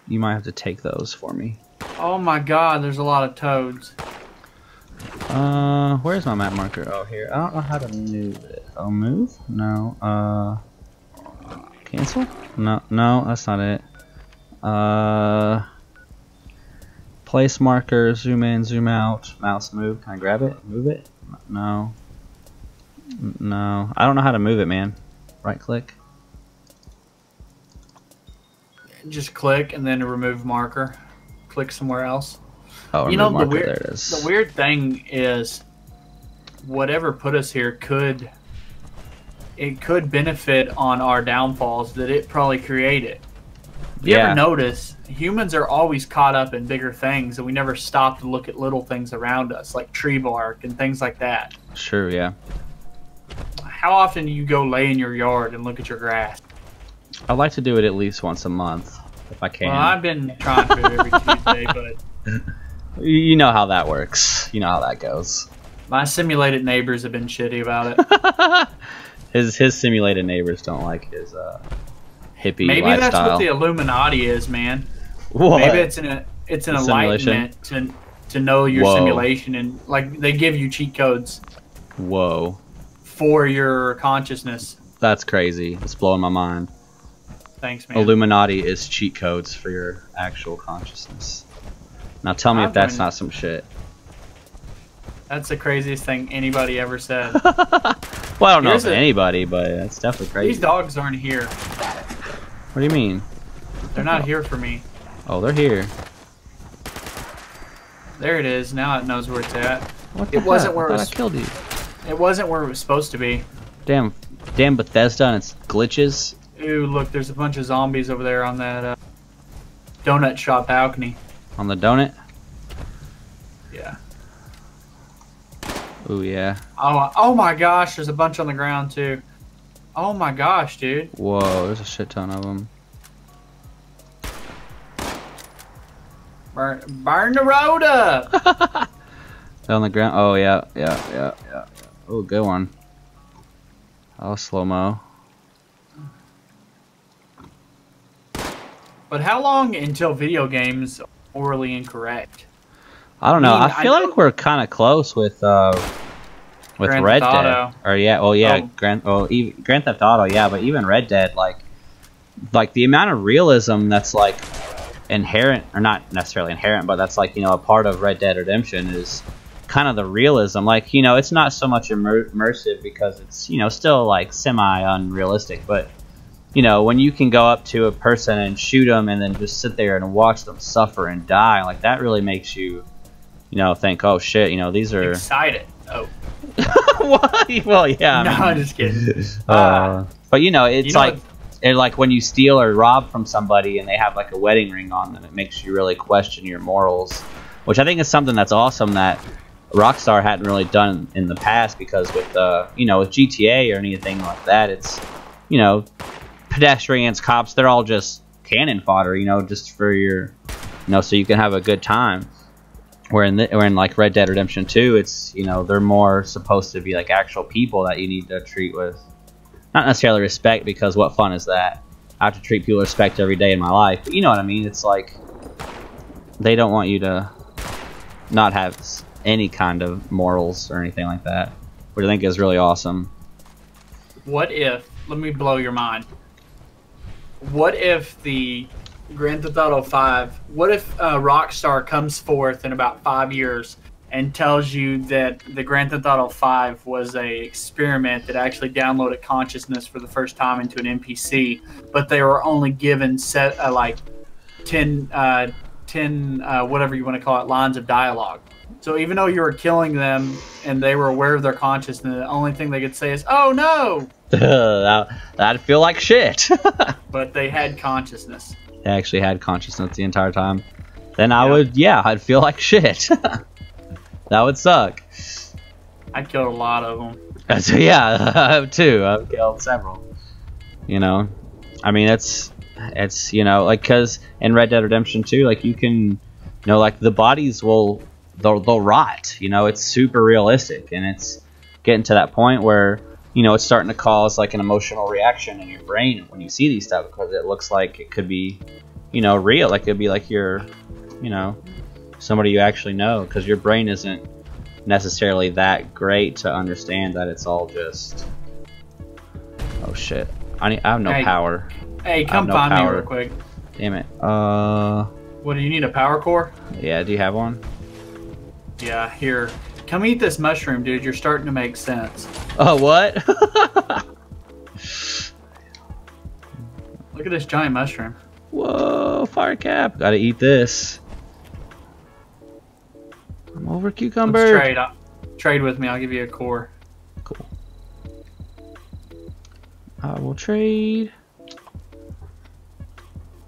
You might have to take those for me. Oh my god, there's a lot of toads. Where's my map marker? Oh, here. I don't know how to move it. Oh, move? No. Cancel? No, that's not it. Place marker, zoom in, zoom out, mouse move. Can I grab it? Move it? No. No. I don't know how to move it, man. Right click. Just click and then remove marker. Click somewhere else. Oh, you know, marker, there it is. The weird thing is, whatever put us here could benefit on our downfalls that it probably created. You ever notice humans are always caught up in bigger things, and we never stop to look at little things around us, like tree bark and things like that. Sure, yeah. How often do you go lay in your yard and look at your grass? I like to do it at least once a month, if I can. Well, I've been trying to every Tuesday, but you know how that works. You know how that goes. My simulated neighbors have been shitty about it. His simulated neighbors don't like his hippie Maybe lifestyle. that's what the Illuminati is, man. What? Maybe it's an enlightenment to know your simulation, and like they give you cheat codes. Whoa. For your consciousness. That's crazy. It's blowing my mind. Thanks, man. Illuminati is cheat codes for your actual consciousness. Now tell me if that's not some shit. That's the craziest thing anybody ever said. Well, I don't know if anybody, but that's definitely crazy. These dogs aren't here. What do you mean? They're not here for me. Oh, they're here. There it is. Now it knows where it's at. What the It wasn't heck? where I killed you. It wasn't where it was supposed to be. Damn Bethesda and its glitches. Ooh, look, there's a bunch of zombies over there on that donut shop balcony. On the donut? Yeah. Ooh, yeah. Oh my gosh, there's a bunch on the ground too. Oh my gosh, dude. Whoa, there's a shit ton of them. Burn the road up! On the ground. Oh, yeah. Oh, good one. Oh, slow-mo. But how long until video games are morally incorrect? I don't know. I feel like we're kind of close with Red Dead. Or yeah, well, yeah, Grand Theft Auto, yeah, but even Red Dead, like the amount of realism that's like inherent, or not necessarily inherent, but that's like, you know, a part of Red Dead Redemption is kind of the realism. Like, you know, it's not so much immersive because it's, you know, still like semi-unrealistic, but you know, when you can go up to a person and shoot them and then just sit there and watch them suffer and die, like that really makes you, you know, think, oh shit, you know, these are excited. Oh. What? Well, yeah. No, I'm just kidding. But you know, it's like when you steal or rob from somebody and they have like a wedding ring on them, it makes you really question your morals, which I think is something that's awesome that Rockstar hadn't really done in the past, because with you know, with GTA or anything like that, it's, you know, pedestrians, cops, they're all just cannon fodder, you know, just for your, you know, so you can have a good time. Where in like Red Dead Redemption 2, it's, you know, they're more supposed to be like actual people that you need to treat with, not necessarily respect, because what fun is that? I have to treat people with respect every day in my life. But you know what I mean? It's like they don't want you to not have any kind of morals or anything like that, which I think is really awesome. What if, let me blow your mind. What if the Grand Theft Auto 5, what if Rockstar comes forth in about 5 years and tells you that the Grand Theft Auto 5 was a experiment that actually downloaded consciousness for the first time into an NPC, but they were only given like 10 whatever you want to call it, lines of dialogue. So even though you were killing them and they were aware of their consciousness, the only thing they could say is, "Oh no!" That'd feel like shit. But they had consciousness. They actually had consciousness the entire time. Then I'd feel like shit. That would suck. I killed a lot of them. So yeah, I have too. I've killed several. You know, I mean, it's you know, like, because in Red Dead Redemption 2, like, you can, you know, like, the bodies they'll rot. You know, it's super realistic, and it's getting to that point where, you know, it's starting to cause like an emotional reaction in your brain when you see these stuff, because it looks like it could be, you know, real. Like, it'd be like you're, you know, somebody you actually know, because your brain isn't necessarily that great to understand that it's all just, oh shit, I have no power. Hey, come find me real quick. Damn it. What, do you need a power core? Yeah, do you have one? Yeah, here. Come eat this mushroom, dude. You're starting to make sense. Oh, what? Look at this giant mushroom. Whoa, fire cap. Gotta eat this. I'm over cucumber. Let's trade. Trade with me. I'll give you a core. Cool. I will trade.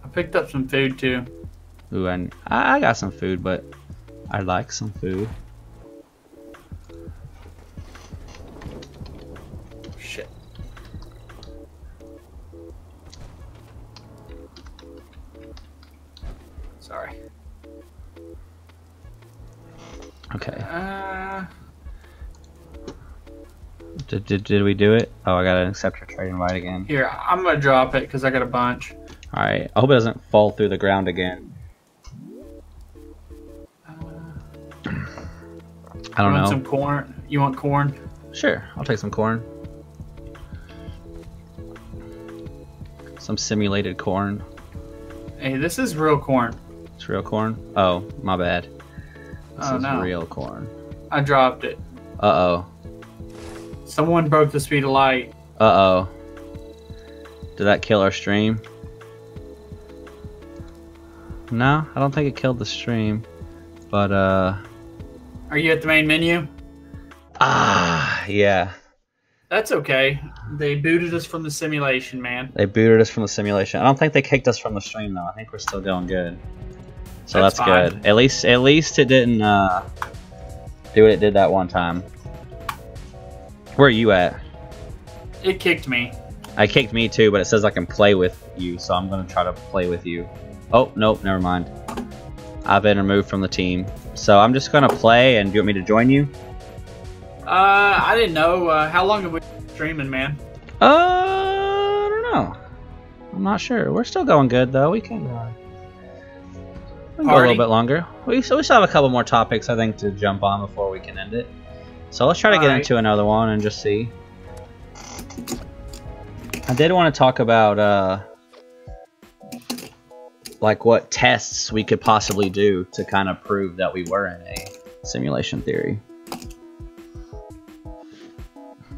I picked up some food too. Ooh, and I got some food, but I'd like some food. Shit. Sorry. Okay. Did we do it? Oh, I gotta accept your trade invite again. Here, I'm gonna drop it because I got a bunch. Alright, I hope it doesn't fall through the ground again. I don't know. Some corn? You want corn? Sure, I'll take some corn. Some simulated corn. Hey, this is real corn. It's real corn? Oh, my bad. This is no. real corn. I dropped it. Uh-oh. Someone broke the speed of light. Uh-oh. Did that kill our stream? No, I don't think it killed the stream. But, Are you at the main menu? Ah, yeah. That's okay. They booted us from the simulation, man. They booted us from the simulation. I don't think they kicked us from the stream, though. I think we're still going good. So that's good. At least it didn't do what it did that one time. Where are you at? It kicked me. It kicked me too, but it says I can play with you, so I'm gonna try to play with you. Oh, nope, never mind. I've been removed from the team. So I'm just gonna play, and do you want me to join you? I didn't know. How long have we been streaming, man? I don't know. I'm not sure. We're still going good, though. We can go a little bit longer. We still have a couple more topics, I think, to jump on before we can end it. So let's try to get into another one and just see. I did want to talk about like what tests we could possibly do to kind of prove that we were in a simulation theory.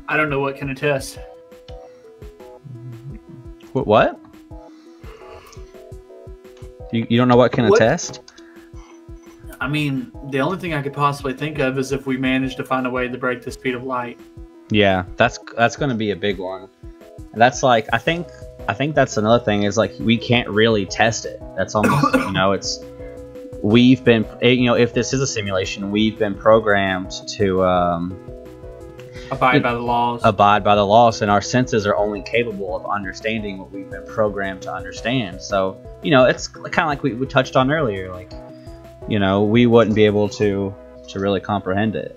I don't know what kind of test. What? You don't know what kind of test? I mean, the only thing I could possibly think of is if we managed to find a way to break the speed of light. Yeah, that's going to be a big one. And that's like, I think that's another thing is like we can't really test it. That's almost, you know, we've been, you know, if this is a simulation, we've been programmed to abide by the laws. Abide by the laws, and our senses are only capable of understanding what we've been programmed to understand. So, you know, it's kind of like we touched on earlier, like, you know, we wouldn't be able to really comprehend it.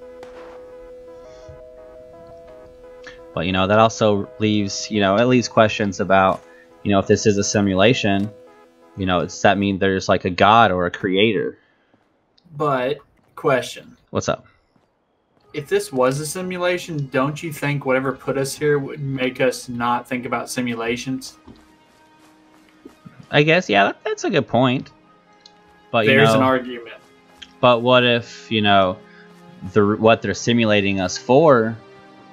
But, you know, that also leaves, you know, it leaves questions about, you know, if this is a simulation, you know, does that mean there's like a god or a creator? But, question. What's up? If this was a simulation, don't you think whatever put us here would make us not think about simulations? I guess, yeah, that's a good point. But, you know, there's an argument. But what if, you know, what they're simulating us for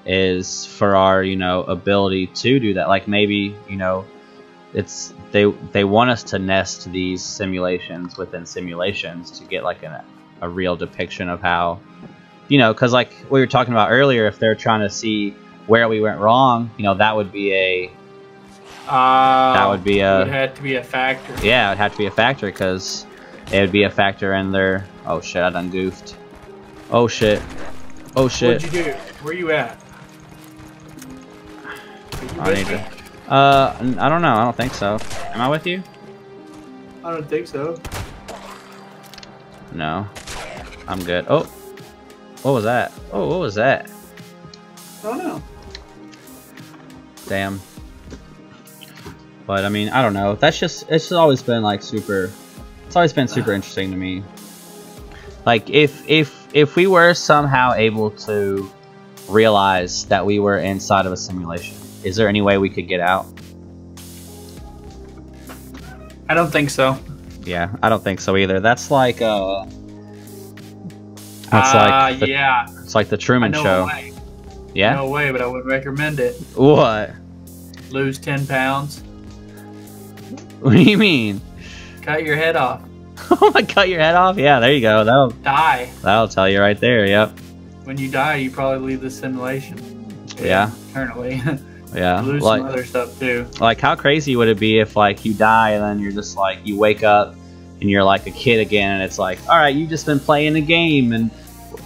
is for our, you know, ability to do that. Like maybe, you know, it's they want us to nest these simulations within simulations to get like a real depiction of how, you know, because like we were talking about earlier, if they're trying to see where we went wrong, you know, that would be a it would have to be a factor. Yeah, it would have to be a factor because it would be a factor in their. Oh shit! I done goofed. Oh shit! Oh shit! What'd you do? Where you at? I need to. I don't know. I don't think so. Am I with you? I don't think so. No. I'm good. Oh. What was that? Oh, what was that? I don't know. Damn. But I mean, I don't know. That's just, it's just always been like super, it's always been super interesting to me. Like if we were somehow able to realize that we were inside of a simulation, is there any way we could get out? I don't think so. Yeah, I don't think so either. That's like yeah. It's like the Truman Show. Way. Yeah. No way, but I would recommend it. What? Lose 10 pounds. What do you mean? Cut your head off. Oh my! Cut your head off? Yeah, there you go. Die. That'll tell you right there. Yep. When you die, you probably leave the simulation. Yeah. Eternally. Yeah. Lose some other stuff too. Like, how crazy would it be if like you die and then you're just like you wake up and you're like a kid again, and it's like, all right, you've just been playing a game and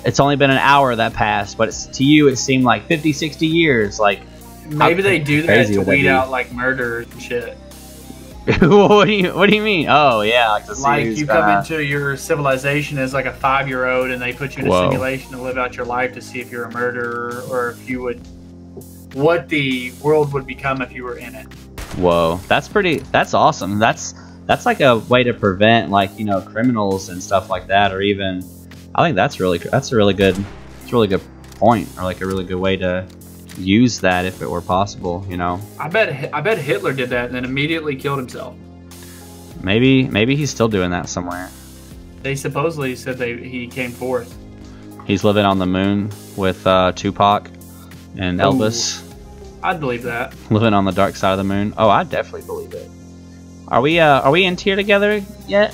it's only been an hour that passed, but to you it seemed like 50, 60 years. Like, maybe they do that to weed out like murderers and shit. What do you mean? Oh yeah, like you come into your civilization as like a 5-year-old, and they put you in a simulation to live out your life to see if you're a murderer or if you would, what the world would become if you were in it. Whoa, that's awesome. That's like a way to prevent, like, you know, criminals and stuff like that, or even, I think that's a really good point, or like a really good way to use that if it were possible, you know. I bet Hitler did that and then immediately killed himself. Maybe he's still doing that somewhere. They supposedly said he came forth. He's living on the moon with Tupac and Elvis. I'd believe that. Living on the dark side of the moon. Oh, I definitely believe it. Are we in tier together yet?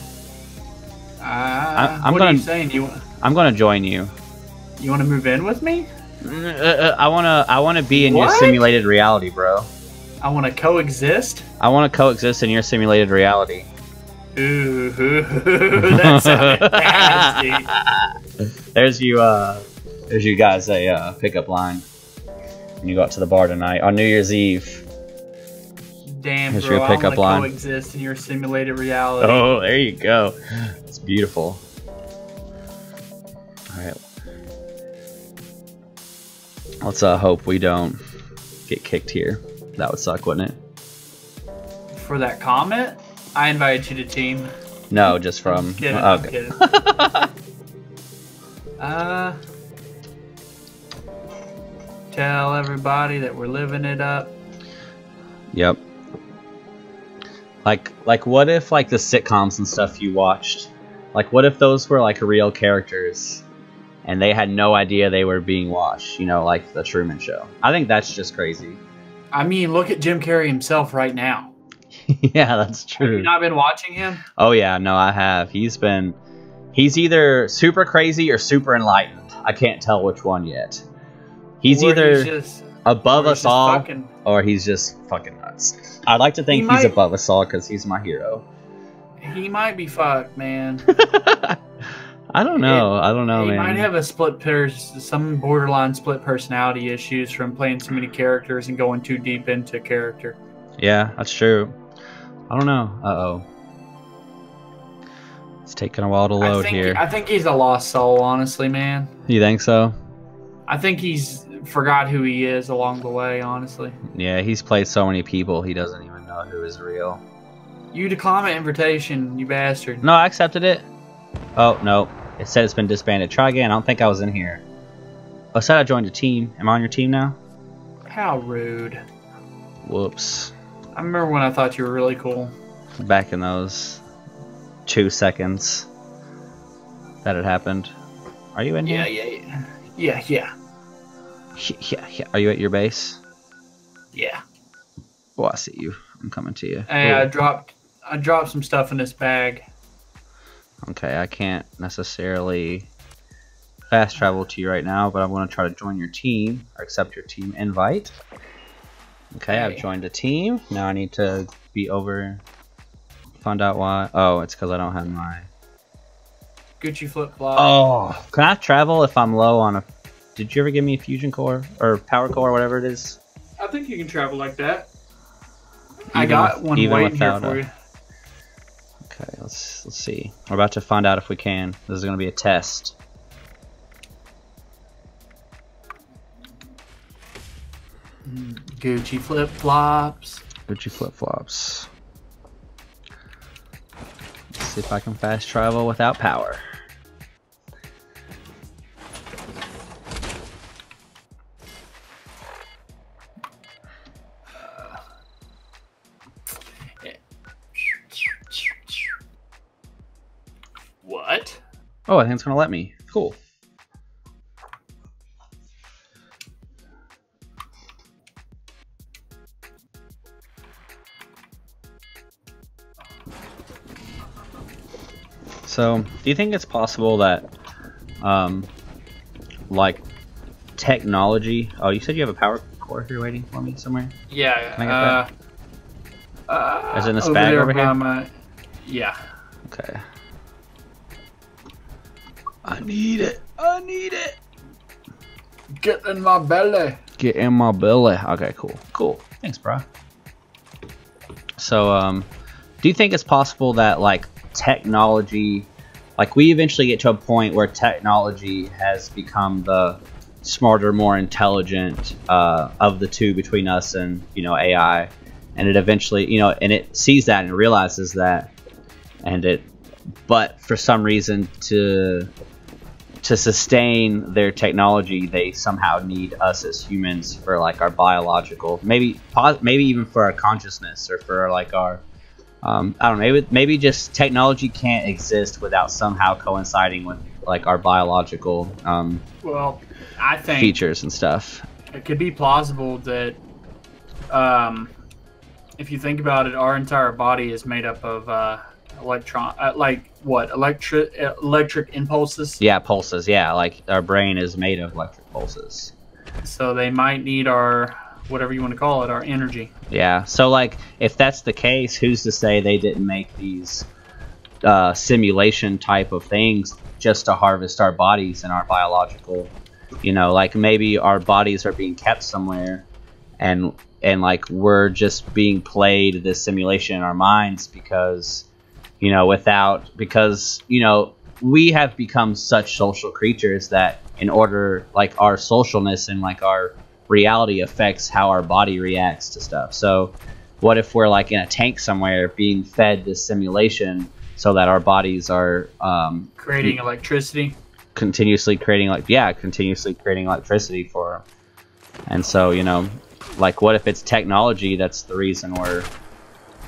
What are you saying? I'm gonna join you. You want to move in with me? I wanna be in your simulated reality, bro. I want to coexist. I want to coexist in your simulated reality. Ooh, that sounded nasty. There's you guys a pickup line. When you go out to the bar tonight on New Year's Eve. Damn, Here's bro, your pickup I line. want to coexist in your simulated reality. Oh, there you go. It's beautiful. All right. Let's hope we don't get kicked here. That would suck, wouldn't it? For that comment, I invited you to team. No, just from. I'm kidding. I'm kidding. Tell everybody that we're living it up. Yep. Like what if like the sitcoms and stuff you watched, like what if those were like real characters and they had no idea they were being watched, you know, like the Truman Show? I think that's just crazy. I mean, look at Jim Carrey himself right now. Yeah, that's true. Have you not been watching him? Oh yeah, no, I have. He's either super crazy or super enlightened. I can't tell which one yet. He's either above us all, or he's just fucking nuts. I'd like to think he's above us all because he's my hero. He might be fucked, man. I don't know. He man. might have some borderline split personality issues from playing so many characters and going too deep into character. Yeah, that's true. I don't know. It's taking a while to load here. I think he's a lost soul, honestly, man. You think so? I think he's forgot who he is along the way, honestly. Yeah, he's played so many people, he doesn't even know who is real. You declined my invitation, you bastard. No, I accepted it. Oh, no. It said it's been disbanded. Try again. I don't think I was in here. Oh, it said I joined a team. Am I on your team now? How rude. Whoops. I remember when I thought you were really cool. Back in those 2 seconds that it happened. Are you in here? Yeah. Are you at your base? Yeah. Oh, I see you. I'm coming to you. Hey, Cool. I dropped some stuff in this bag. Okay, I can't necessarily fast travel to you right now, but I'm going to try to join your team or accept your team invite. Okay, I've joined a team. Now I need to be over. Find out why. Oh, it's because I don't have my Gucci flip flop. Oh, can I travel if I'm low on a? Did you ever give me a fusion core or power core or whatever it is? I think you can travel like that. I got one waiting here for you. Okay, let's see. We're about to find out if we can. This is going to be a test. Gucci flip flops. Gucci flip flops. Let's see if I can fast travel without power. What? Oh, I think it's going to let me. Cool. So, do you think it's possible that, like, technology... Oh, you said you have a power core here waiting for me somewhere? Yeah. Can I get that? Is it in this bag over here? Yeah. Okay. I need it. I need it. Get in my belly. Get in my belly. Okay, cool. Cool. Thanks, bro. So, do you think it's possible that, like, technology, like, we eventually get to a point where technology has become the smarter, more intelligent of the two between us and, you know, AI, and it eventually, you know, and it sees that and realizes that, and it, but for some reason to sustain their technology, they somehow need us as humans for, like, our biological, maybe even for our consciousness, or for, like, our I don't know, maybe just technology can't exist without somehow coinciding with, like, our biological well, I think features and stuff. It could be plausible that if you think about it, our entire body is made up of electric impulses. Yeah, pulses. Yeah, like, our brain is made of electric pulses. So they might need our, whatever you want to call it, our energy. Yeah, so, like, if that's the case, who's to say they didn't make these simulation type of things just to harvest our bodies and our biological, you know, like, maybe our bodies are being kept somewhere, and like, we're just being played this simulation in our minds because, you know, because, you know, we have become such social creatures that in order, like, our socialness and, like, our reality affects how our body reacts to stuff. So what if we're, like, in a tank somewhere being fed this simulation so that our bodies are creating electricity, continuously creating electricity for, and so, you know, like, what if it's technology that's the reason we're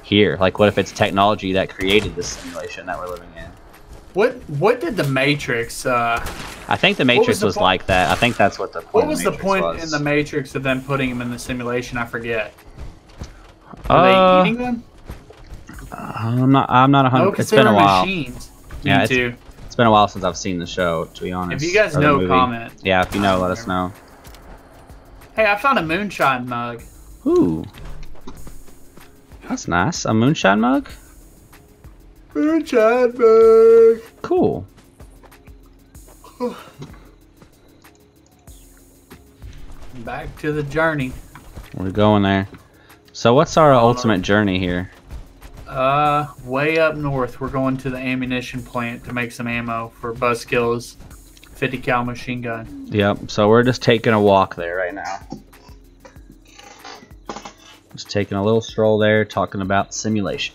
here? Like, what if it's technology that created this simulation that we're living in? What did the Matrix? I think the Matrix was like that. I think that's what the point. What was the point in the Matrix of them putting them in the simulation? I forget. Are they eating them? I'm not 100. No, it's been a while. Machines. Yeah, Me too. It's been a while since I've seen the show, to be honest. If you guys know, comment. Yeah, if you know, let us know. Hey, I found a moonshine mug. Ooh, that's nice. A moonshine mug. Moonshine mug. Cool. Back to the journey. We're going there. So what's our ultimate journey here? Way up north, we're going to the ammunition plant to make some ammo for Buzzkill's 50 cal machine gun. Yep, so we're just taking a walk there right now. Just taking a little stroll there, talking about simulation.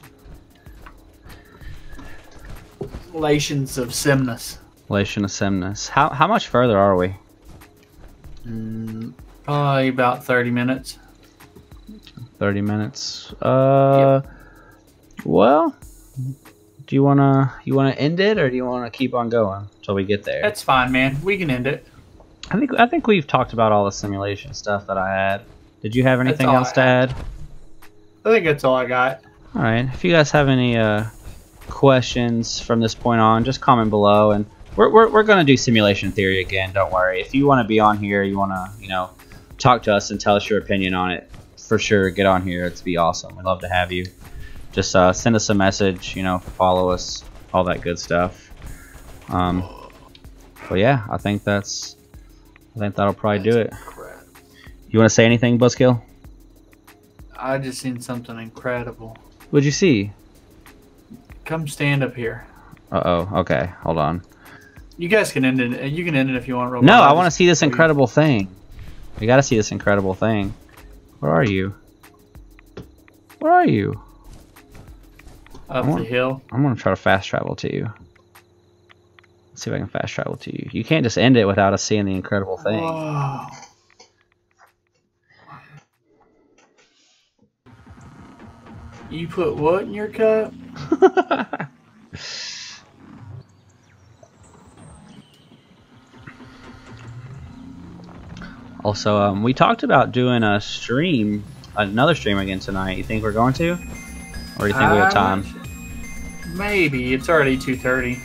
Relations of Simnus. Relation of Simnus. How much further are we? Probably about 30 minutes. 30 minutes. Yep. Well, do you wanna end it, or do you wanna keep on going till we get there? That's fine, man. We can end it. I think we've talked about all the simulation stuff that I had. Did you have anything else to add? I think that's all I got. All right. If you guys have any questions from this point on, just comment below, and we're gonna do simulation theory again. Don't worry. If you want to be on here, you want to talk to us and tell us your opinion on it, for sure, get on here. It'd be awesome. We'd love to have you. Just send us a message, follow us, all that good stuff. But yeah, I think that'll probably do it. You want to say anything, Buzzkill? I just seen something incredible. What'd you see? Come stand up here. Uh-oh. Okay, hold on. You guys can end it. You can end it if you want. Real No, I want to see this incredible thing. We got to see this incredible thing. Where are you? Where are you? Up the hill. I'm gonna try to fast travel to you. Let's see if I can fast travel to you. You can't just end it without us seeing the incredible thing. Whoa. You put what in your cup? Also, we talked about doing a stream, another stream again tonight. You think we're going to? Or do you think we have time? Maybe. It's already 2:30.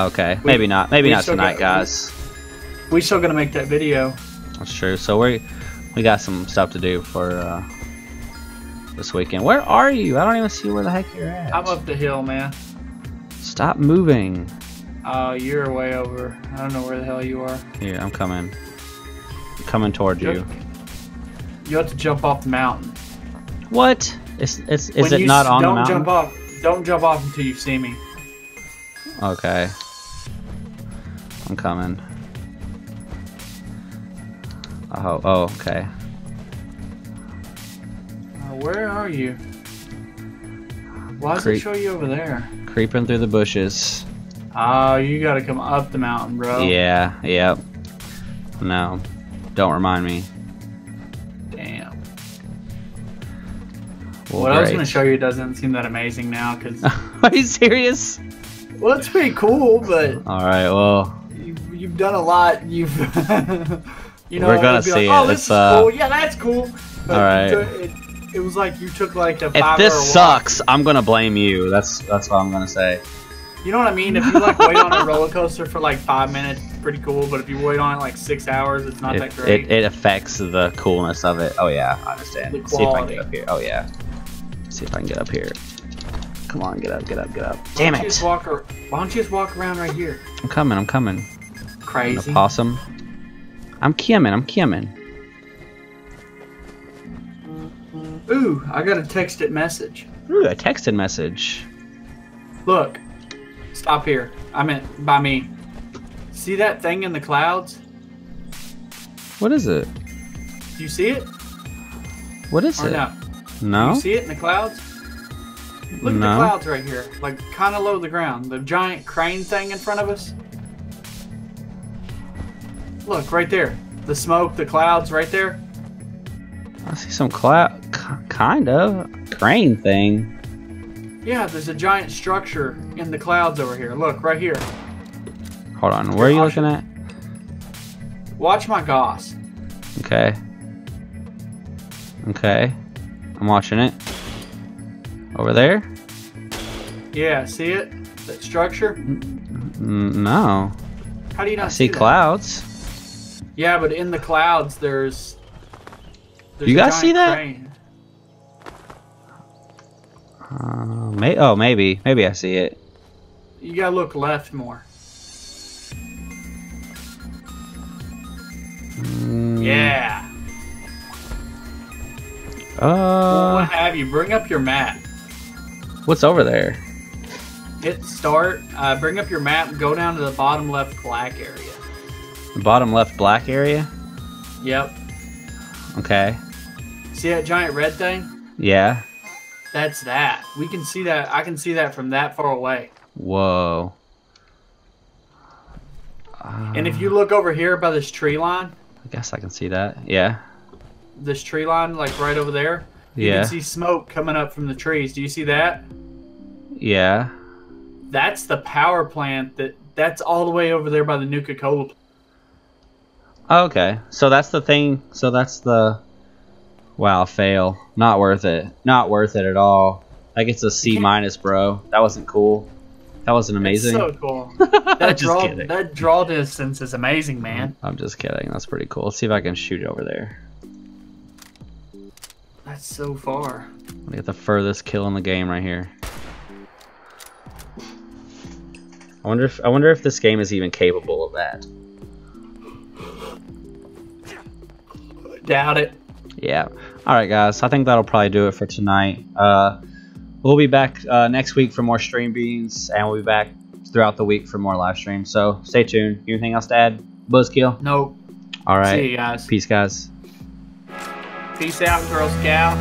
Okay. Maybe not. Maybe not tonight, guys. We still gonna make that video. That's true. So we got some stuff to do for this weekend. Where are you? I don't even see where the heck you're at. I'm up the hill, man. Stop moving. Oh, you're way over. I don't know where the hell you are. Here, I'm coming. I'm coming toward you. You have to jump off the mountain. What? Is it not on the mountain? Don't jump off. Don't jump off until you see me. Okay. I'm coming. Oh, okay. Where are you? Why does it show you over there? Creeping through the bushes. Oh, you gotta come up the mountain, bro. Yeah, yep. No. Don't remind me. Damn. Well, what I was gonna show you doesn't seem that amazing now, cause... Are you serious? Well, it's pretty cool, but... Alright, well... You've done a lot. You've... We're gonna see like, oh, it. this is cool. Yeah, that's cool. Alright. It was like you took like a 5 If hour this walk. sucks, I'm gonna blame you. That's what I'm gonna say. You know what I mean? If you like wait on a roller coaster for like 5 minutes, it's pretty cool. But if you wait on it like 6 hours, it's not that great. It affects the coolness of it. Oh yeah, I understand. The See if I can quality. get up here. Oh yeah. See if I can get up here. Come on, get up, get up, get up. Damn it! Why don't you just walk around right here? I'm coming, I'm coming. Crazy. An opossum. I'm coming. Ooh, I got a texted message. Ooh, a texted message. Look, stop here. I meant by me. See that thing in the clouds? What is it? Do you see it? What is Or it? no? No. Do you see it in the clouds? Look at the clouds right here, like kind of low to the ground. The giant crane thing in front of us. Look, right there. The smoke, the clouds right there. I see some kind of crane thing. Yeah, there's a giant structure in the clouds over here. Look, right here. Hold on, where are you looking at? Watch my goss. Okay. Okay. I'm watching it. Over there? Yeah, see it? That structure? No. How do you not I see that? clouds. Yeah, but in the clouds there's you guys see that? Crane. Maybe I see it. You gotta look left more. Yeah. What have you? Bring up your map. What's over there? Hit start. Bring up your map and go down to the bottom left black area. The bottom left black area? Yep. Okay. See that giant red thing? Yeah. That's that. We can see that. I can see that from that far away. Whoa. And if you look over here by this tree line. I guess I can see that. Yeah. This tree line, like right over there. You can see smoke coming up from the trees. Do you see that? Yeah. That's the power plant that's all the way over there by the Nuka-Cola plant. Okay. So that's the thing. So that's the... Wow, fail. Not worth it. Not worth it at all. That gets a C minus, bro. That wasn't cool. That wasn't amazing. It's so cool. Kidding. That draw distance is amazing, man. I'm just kidding. That's pretty cool. Let's see if I can shoot over there. That's so far. I'm gonna get the furthest kill in the game right here. I wonder if this game is even capable of that. Doubt it. Yeah. All right, guys. I think that'll probably do it for tonight. We'll be back next week for more StreamBeanz, and we'll be back throughout the week for more live streams. So stay tuned. Anything else to add, Buzzkill? Nope. All right. See you guys. Peace, guys. Peace out, Girl Scout.